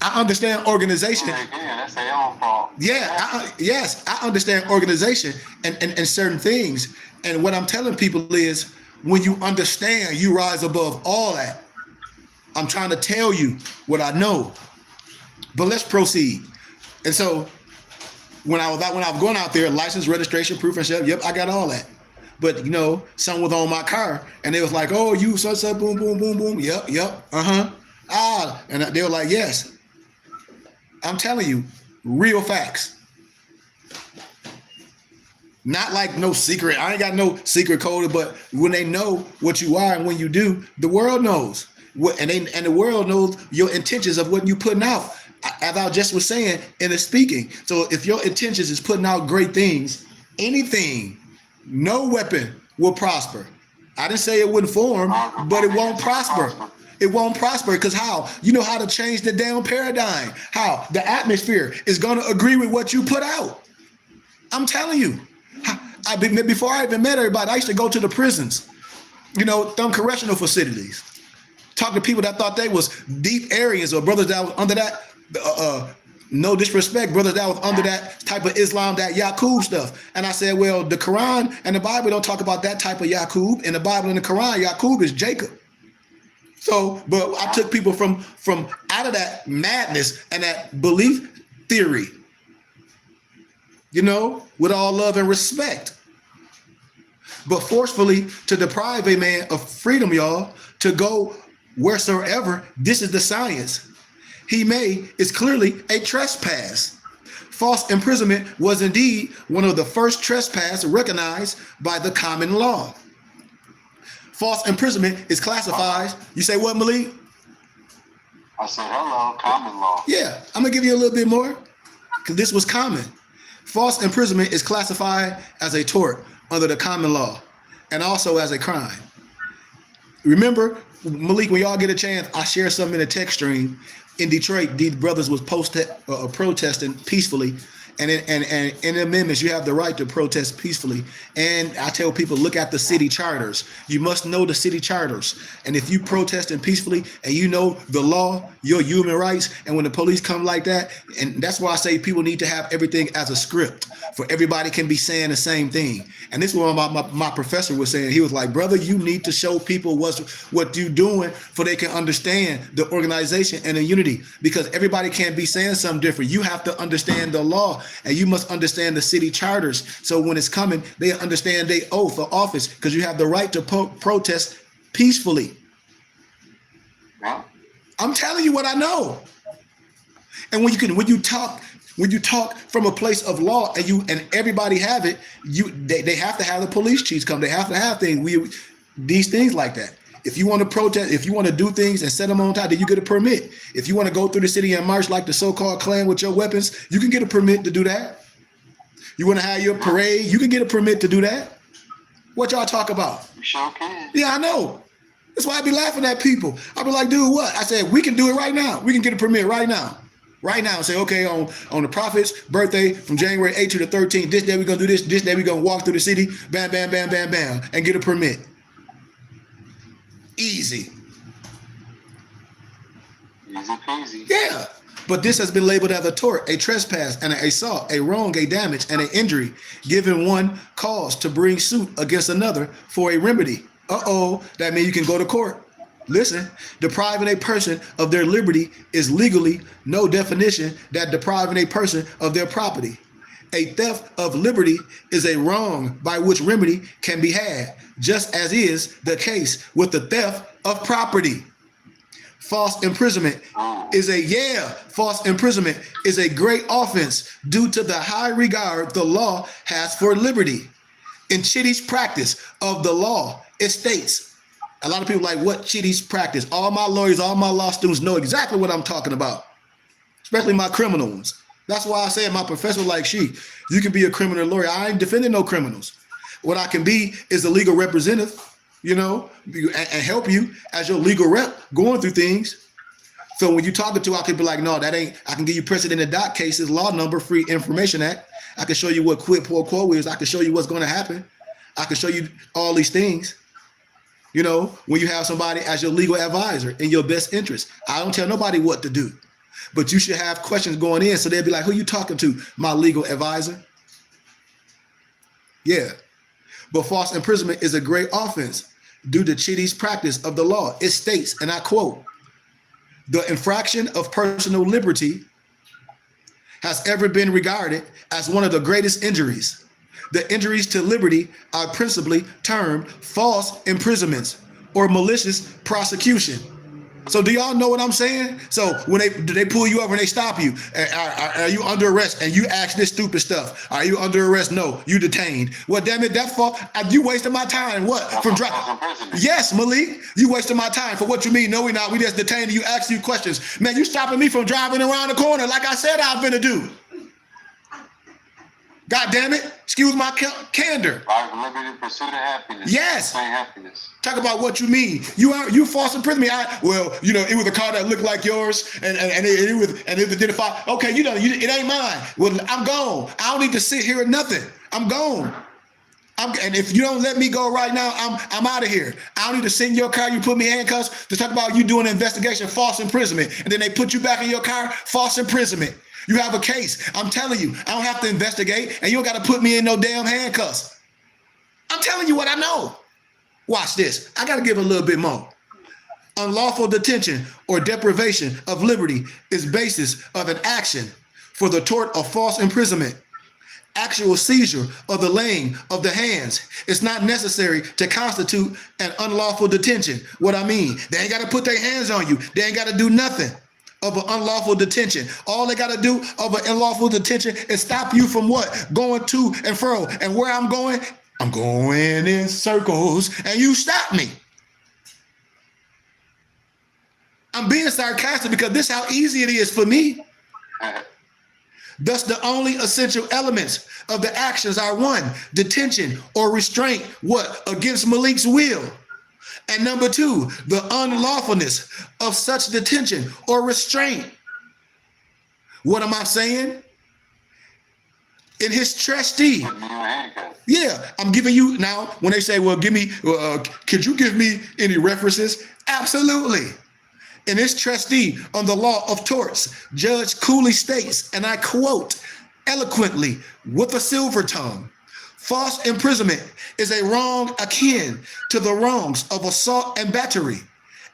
I understand organization. Yeah, that's their own fault. Yeah, yes, I understand organization and certain things. And what I'm telling people is when you understand, you rise above all that. I'm trying to tell you what I know. But let's proceed. And so when I was going out there, license, registration, proof, and shit, yep, I got all that. But someone was on my car and they was like, oh, you such, boom, boom, boom, boom. Yep, uh-huh. And they were like, yes. I'm telling you, real facts. Not like no secret. I ain't got no secret code, but when they know what you are and when you do, the world knows. And the world knows your intentions of what you putting out. As I just was saying in the speaking. So if your intentions is putting out great things, anything, no weapon will prosper. I didn't say it wouldn't form, but it won't prosper. It won't prosper because how? You know how to change the damn paradigm. How? The atmosphere is going to agree with what you put out. I'm telling you. Before I even met everybody, I used to go to the prisons, some correctional facilities. Talk to people that thought they was deep areas or brothers that was under that, no disrespect, brothers that was under that type of Islam, that Yaqub stuff. And I said, well, the Quran and the Bible don't talk about that type of Yaqub. In the Bible and the Quran, Yaqub is Jacob. So, but I took people from out of that madness and that belief theory, with all love and respect. But forcefully to deprive a man of freedom, y'all, to go wheresoever, this is the science. Is clearly a trespass. False imprisonment was indeed one of the first trespass recognized by the common law. False imprisonment is classified. You say what, Malik? I said, hello, common law. Yeah, I'm gonna give you a little bit more because this was common. False imprisonment is classified as a tort under the common law and also as a crime. Remember, Malik, when y'all get a chance, I share something in the text stream. in Detroit, these brothers was protesting peacefully. And in amendments, you have the right to protest peacefully. And I tell people, look at the city charters. You must know the city charters. And if you protesting peacefully and you know the law, your human rights, and when the police come like that, and that's why I say people need to have everything as a script, for everybody can be saying the same thing. And this is what my professor was saying. He was like, brother, you need to show people what you're doing for they can understand the organization and the unity, because everybody can't be saying something different. You have to understand the law. And you must understand the city charters. So when it's coming, they understand their oath of office, because you have the right to protest peacefully. Yeah. I'm telling you what I know. And when you talk from a place of law, and everybody have it, they have to have the police chiefs come. They have to have these things like that. If you want to protest, if you want to do things and set them on top, then you get a permit. If you want to go through the city and march like the so-called Klan with your weapons, you can get a permit to do that. You want to have your parade, you can get a permit to do that. What y'all talk about? You sure can. Yeah, I know. That's why I be laughing at people. I be like, dude, what? I said, we can do it right now. We can get a permit right now. Right now, say, okay, on the prophet's birthday from January 8th to the 13th, this day we're going to do this day we're going to walk through the city, bam, bam, bam, bam, bam, and get a permit. Easy. Easy peasy. Yeah. But this has been labeled as a tort, a trespass, and an assault, a wrong, a damage, and an injury, giving one cause to bring suit against another for a remedy. That means you can go to court. Listen, depriving a person of their liberty is legally no definition that depriving a person of their property. A theft of liberty is a wrong by which remedy can be had, just as is the case with the theft of property. False imprisonment is a great offense due to the high regard the law has for liberty. In Chitty's practice of the law, it states, a lot of people like, what Chitty's practice? All my lawyers, all my law students know exactly what I'm talking about, especially my criminal ones. That's why I say my professor, like you can be a criminal lawyer. I ain't defending no criminals. What I can be is a legal representative, and help you as your legal rep going through things. So when you talking to, I could be like, no, that ain't, I can give you precedent in doc cases, law number, Free Information Act. I can show you what quid pro quo is. I can show you what's going to happen. I can show you all these things. When you have somebody as your legal advisor in your best interest. I don't tell nobody what to do. But you should have questions going in, so they'll be like, who you talking to? My legal advisor? Yeah. But false imprisonment is a great offense due to Chitty's practice of the law. It states, and I quote, the infraction of personal liberty has ever been regarded as one of the greatest injuries. The injuries to liberty are principally termed false imprisonments or malicious prosecution. So do y'all know what I'm saying? So when they pull you over and they stop you, are you under arrest? And you ask this stupid stuff. Are you under arrest? No, you detained. Well, damn it, that's fault. You wasted my time. What? From driving? Yes, Malik, you wasted my time. For what you mean? No, we not. We just detained you, asked you questions. Man, you stopping me from driving around the corner like I said I was gonna do. God damn it. Excuse my candor. Life, liberty, pursuit of happiness. Yes. Happiness. Talk about what you mean. You false imprisoned me. It was a car that looked like yours, and it was identified. Okay, it ain't mine. Well, I'm gone. I don't need to sit here or nothing. I'm gone. And if you don't let me go right now, I'm out of here. I don't need to sit in your car. You put me in handcuffs to talk about you doing an investigation, false imprisonment, and then they put you back in your car, false imprisonment. You have a case. I'm telling you, I don't have to investigate, and you don't got to put me in no damn handcuffs. I'm telling you what I know. Watch this. I got to give a little bit more. Unlawful detention or deprivation of liberty is basis of an action for the tort of false imprisonment. Actual seizure or the laying of the hands is not necessary to constitute an unlawful detention. What I mean, they ain't got to put their hands on you. They ain't got to do nothing of an unlawful detention. All they got to do of an unlawful detention is stop you from what? Going to and fro. And where I'm going in circles, and you stop me. I'm being sarcastic because this is how easy it is for me. Thus, the only essential elements of the actions are 1, detention or restraint, what? Against Malik's will. And number 2, the unlawfulness of such detention or restraint. What am I saying? In his trustee. Yeah, I'm giving you now, when they say, well, could you give me any references? Absolutely. In his trustee on the law of torts, Judge Cooley states, and I quote eloquently with a silver tongue, false imprisonment is a wrong akin to the wrongs of assault and battery,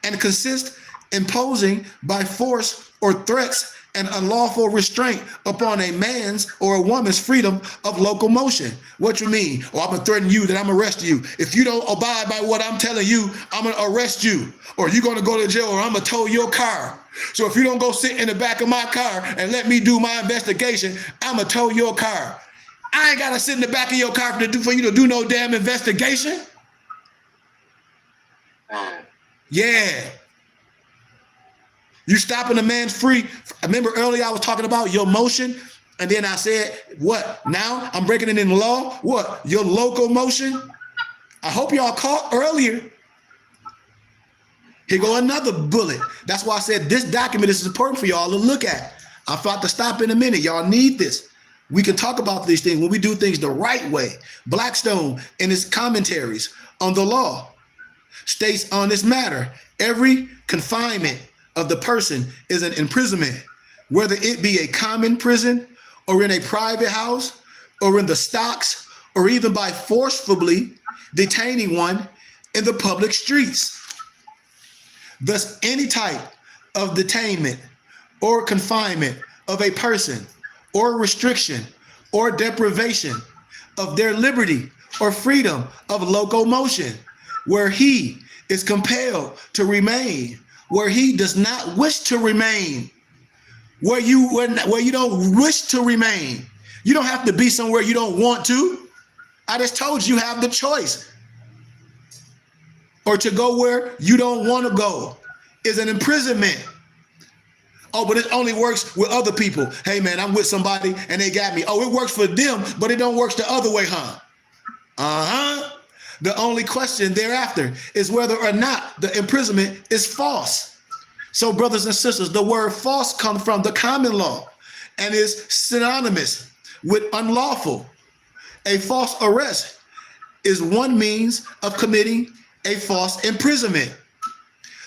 and consists imposing by force or threats an unlawful restraint upon a man's or a woman's freedom of locomotion. What you mean? Oh, I'm gonna threaten you that I'm gonna arrest you. If you don't abide by what I'm telling you, I'm gonna arrest you, or you're gonna go to jail, or I'm gonna tow your car. So if you don't go sit in the back of my car and let me do my investigation, I'm gonna tow your car. I ain't gotta sit in the back of your car for you to do no damn investigation. Yeah. You stopping a man's free. Remember earlier I was talking about your motion, and then I said, what? Now I'm breaking it in the law. What? Your locomotion? I hope y'all caught earlier. Here go another bullet. That's why I said this document is important for y'all to look at. I'm about to stop in a minute. Y'all need this. We can talk about these things when we do things the right way. Blackstone, in his commentaries on the law, states on this matter, every confinement of the person is an imprisonment, whether it be a common prison or in a private house or in the stocks or even by forcefully detaining one in the public streets. Thus, any type of detainment or confinement of a person or restriction or deprivation of their liberty or freedom of locomotion, where he is compelled to remain, where he does not wish to remain, where you don't wish to remain. You don't have to be somewhere you don't want to. I just told you have the choice. Or to go where you don't want to go is an imprisonment. Oh, but it only works with other people. Hey man, I'm with somebody and they got me. Oh, it works for them, but it don't work the other way, huh? Uh-huh. The only question thereafter is whether or not the imprisonment is false. So brothers and sisters, the word false comes from the common law and is synonymous with unlawful. A false arrest is one means of committing a false imprisonment.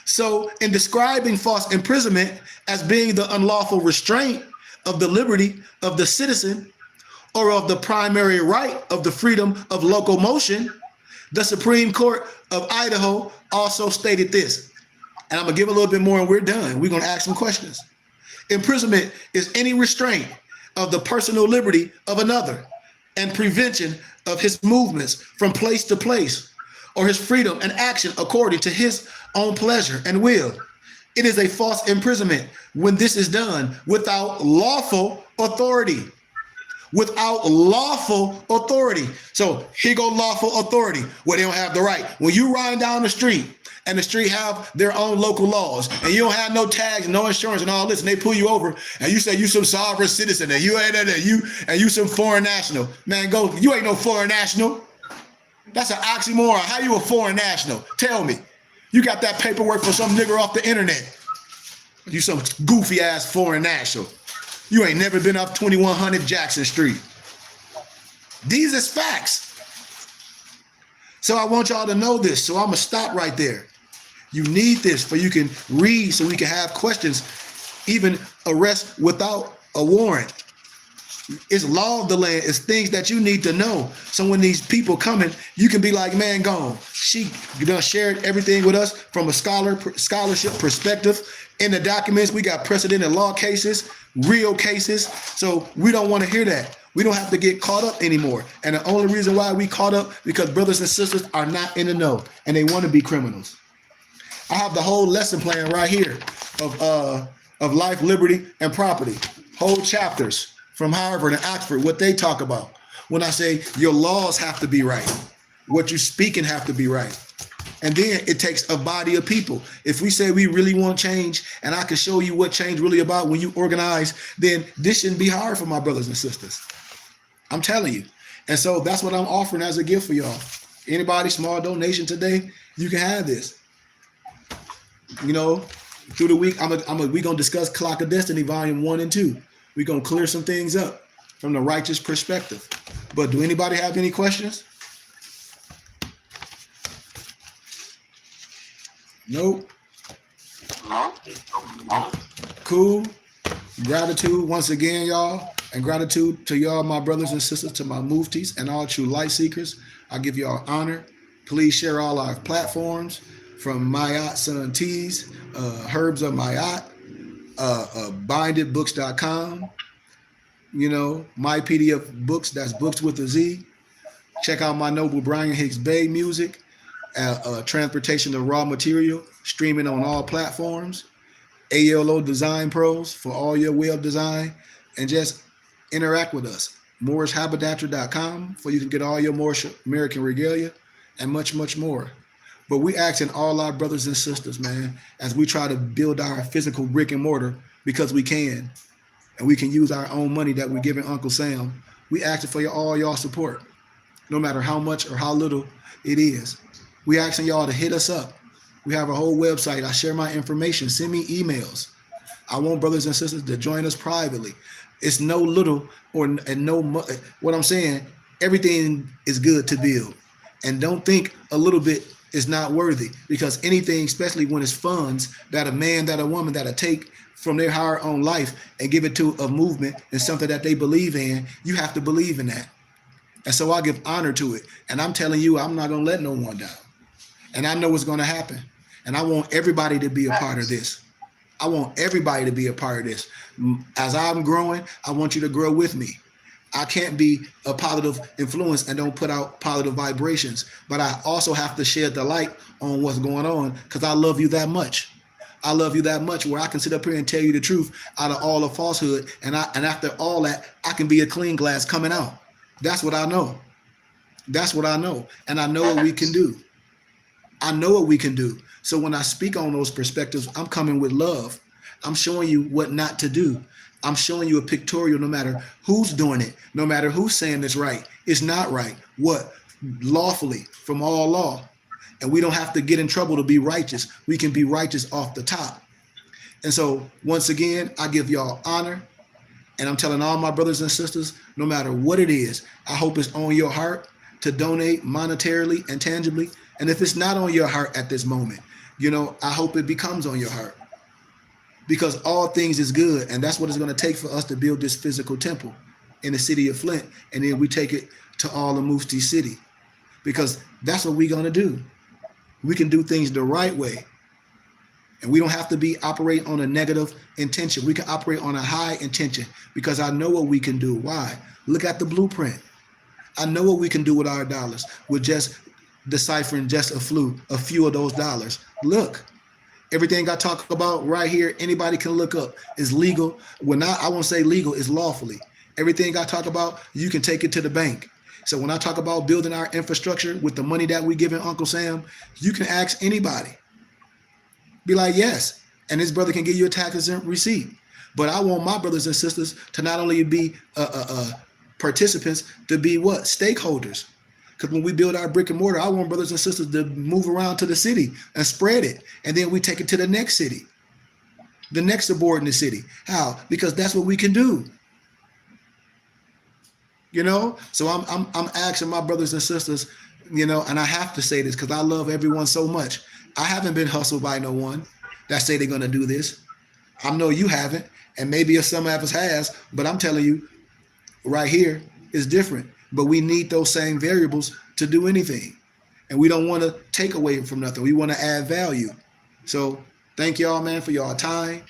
So in describing false imprisonment as being the unlawful restraint of the liberty of the citizen or of the primary right of the freedom of locomotion, the Supreme Court of Idaho also stated this. And I'm gonna give a little bit more and we're done. We're gonna ask some questions. Imprisonment is any restraint of the personal liberty of another and prevention of his movements from place to place or his freedom and action according to his own pleasure and will. It is a false imprisonment when this is done without lawful authority. Without lawful authority. So here go lawful authority where they don't have the right. When you ride down the street and the street have their own local laws and you don't have no tags, no insurance and all this, and they pull you over and you say you some sovereign citizen and you ain't that, you some foreign national. Man, go, you ain't no foreign national. That's an oxymoron. How you a foreign national? Tell me. You got that paperwork from some nigger off the internet. You some goofy ass foreign national. You ain't never been up 2100 Jackson Street. These is facts. So I want y'all to know this. So I'm gonna stop right there. You need this for you can read so we can have questions, even arrest without a warrant. It's law of the land. It's things that you need to know. So when these people coming, you can be like, man, gone. She done shared everything with us from a scholarship perspective. In the documents, we got precedented law cases, real cases. So we don't want to hear that. We don't have to get caught up anymore. And the only reason why we caught up because brothers and sisters are not in the know and they want to be criminals. I have the whole lesson plan right here of life, liberty, and property. Whole chapters from Harvard and Oxford, what they talk about. When I say your laws have to be right, what you speaking have to be right. And then it takes a body of people. If we say we really want change, and I can show you what change really about when you organize, then this shouldn't be hard for my brothers and sisters. I'm telling you. And so that's what I'm offering as a gift for y'all. Anybody, small donation today, you can have this. You know, through the week, we gonna discuss Clock of Destiny Volume 1 and 2. We're gonna clear some things up from the righteous perspective. But do anybody have any questions? Nope. No. Cool. Gratitude once again, y'all. And gratitude to y'all, my brothers and sisters, to my muftis and all true light seekers. I give y'all honor. Please share all our platforms from Mayat Son Tees, Herbs of Mayat, bindedbooks.com, you know, my PDF books, that's books with a Z. Check out my noble Brian Hicks Bay music, transportation of raw material, streaming on all platforms. ALO Design Pros for all your web design, and just interact with us. MorrisHaberdasher.com for you can get all your Moorish American regalia and much, much more. But we asking all our brothers and sisters, man, as we try to build our physical brick and mortar because we can, and we can use our own money that we're giving Uncle Sam. We asking for all y'all support, no matter how much or how little it is. We asking y'all to hit us up. We have a whole website. I share my information. Send me emails. I want brothers and sisters to join us privately. It's no little what I'm saying, everything is good to build. And don't think a little bit is not worthy, because anything, especially when it's funds that a man, that a woman, that'll take from their hard own life and give it to a movement and something that they believe in, you have to believe in that. And so I give honor to it. And I'm telling you, I'm not going to let no one down. And I know what's going to happen. And I want everybody to be a part of this. I want everybody to be a part of this. As I'm growing, I want you to grow with me. I can't be a positive influence and don't put out positive vibrations, but I also have to shed the light on what's going on, because I love you that much. I love you that much where I can sit up here and tell you the truth out of all the falsehood. And after all that, I can be a clean glass coming out. That's what I know. That's what I know. And I know what we can do. I know what we can do. So when I speak on those perspectives, I'm coming with love. I'm showing you what not to do. I'm showing you a pictorial, no matter who's doing it, no matter who's saying it's right. It's not right. What? Lawfully, from all law. And we don't have to get in trouble to be righteous. We can be righteous off the top. And so once again, I give y'all honor. And I'm telling all my brothers and sisters, no matter what it is, I hope it's on your heart to donate monetarily and tangibly. And if it's not on your heart at this moment, you know, I hope it becomes on your heart, because all things is good. And that's what it's going to take for us to build this physical temple in the city of Flint. And then we take it to all the Mufti city, because that's what we're going to do. We can do things the right way. And we don't have to operate on a negative intention. We can operate on a high intention, because I know what we can do. Why? Look at the blueprint. I know what we can do with our dollars, with just deciphering just a few of those dollars. Look, everything I talk about right here, anybody can look up, is legal. I won't say legal, it's lawfully. Everything I talk about, you can take it to the bank. So when I talk about building our infrastructure with the money that we giving Uncle Sam, you can ask anybody. Be like, yes. And this brother can give you a tax exempt receipt. But I want my brothers and sisters to not only be participants, to be what? Stakeholders. Because when we build our brick and mortar, I want brothers and sisters to move around to the city and spread it. And then we take it to the next city, the next subordinate city. How? Because that's what we can do. You know? So I'm asking my brothers and sisters, you know, and I have to say this because I love everyone so much. I haven't been hustled by no one that say they're going to do this. I know you haven't, and maybe if some of us has, but I'm telling you right here, it's different. But we need those same variables to do anything. And we don't want to take away from nothing. We want to add value. So thank y'all, man, for y'all time.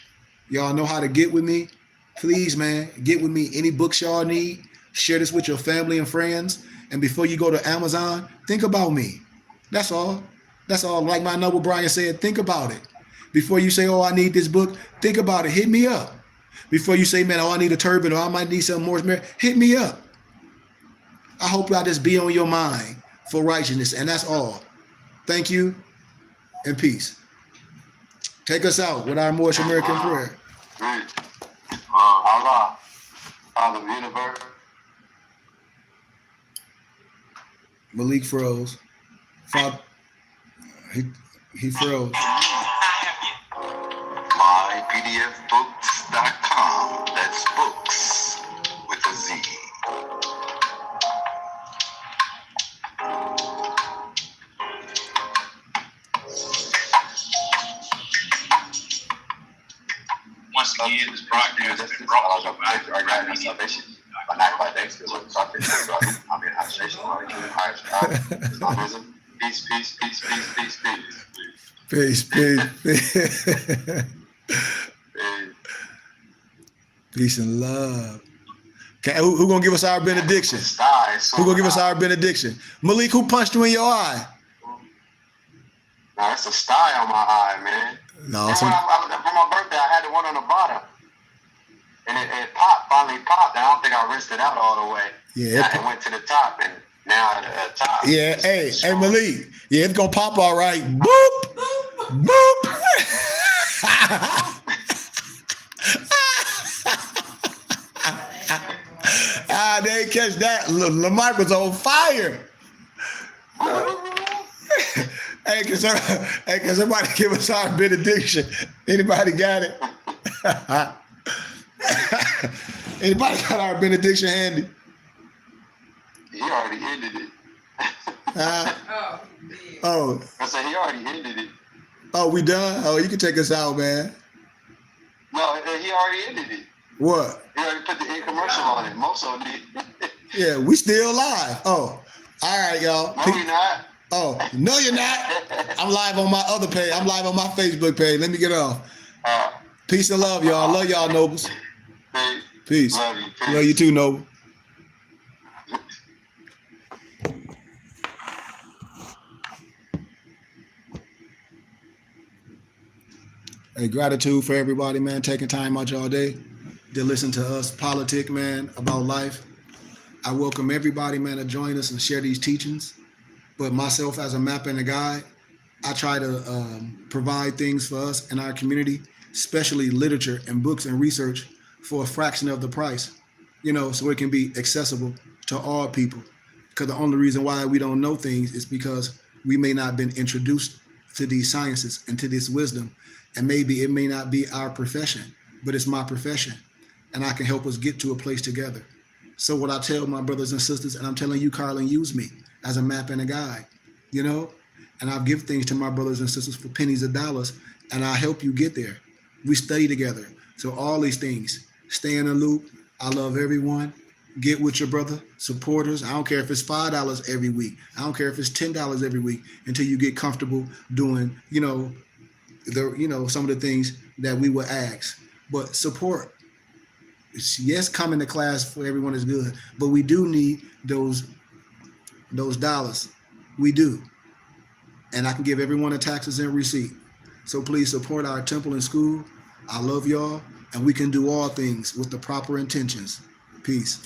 Y'all know how to get with me. Please, man, get with me. Any books y'all need, share this with your family and friends. And before you go to Amazon, think about me. That's all. That's all. Like my noble Brian said, think about it. Before you say, oh, I need this book, think about it. Hit me up. Before you say, man, oh, I need a turban, or I might need some more, hit me up. I hope I just be on your mind for righteousness, and that's all. Thank you, and peace. Take us out with our Moorish American prayer. Allah, Father of the universe. Malik froze. Father, he froze. I have pdfbooks.com. That's books with a Z. Once again, this broadcast has been brought to you by salvation. But not by thanks to what something. I'm in isolation. Peace, peace, peace, peace, peace, peace. Peace. Peace and love. Okay, who gonna give us our benediction? Who gonna give us our benediction? Malik, who punched you in your eye? No, it's a sty on my eye, man. No, And for my birthday, I had the one on the bottom. And it popped, finally popped. And I don't think I rinsed it out all the way. Yeah, it went to the top, and now the top. Yeah, hey Malik. Yeah, it's gonna pop all right. Boop, boop. They ain't catch that. Lamar was on fire. Hey, can somebody give us our benediction? Anybody got it? Anybody got our benediction handy? He already ended it. Oh. I said he already ended it. Oh, we done? Oh, you can take us out, man. No, he already ended it. What? He already put the end commercial on it. Moso did. Yeah, we still live. Oh, all right, y'all. No, you're not. Oh, no, you're not. I'm live on my other page. I'm live on my Facebook page. Let me get off. Peace and love, y'all. Love y'all, Nobles. Peace. Love you. Peace. Love you too, Noble. Hey, gratitude for everybody, man, taking time out y'all day to listen to us politic, man, about life. I welcome everybody, man, to join us and share these teachings. But myself as a map and a guide, I try to provide things for us in our community, especially literature and books and research for a fraction of the price, so it can be accessible to all people. Because the only reason why we don't know things is because we may not have been introduced to these sciences and to this wisdom. And maybe it may not be our profession, but it's my profession. And I can help us get to a place together. So what I tell my brothers and sisters, and I'm telling you, Carlin, use me as a map and a guide, and I'll give things to my brothers and sisters for pennies of dollars, and I'll help you get there. We study together. So all these things, stay in the loop. I love everyone. Get with your brother, supporters. I don't care if it's $5 every week. I don't care if it's $10 every week until you get comfortable doing, some of the things that we would ask. But support. Yes, coming to class for everyone is good, but we do need those dollars. We do. And I can give everyone the taxes and receipt. So please support our temple and school. I love y'all, and we can do all things with the proper intentions. Peace.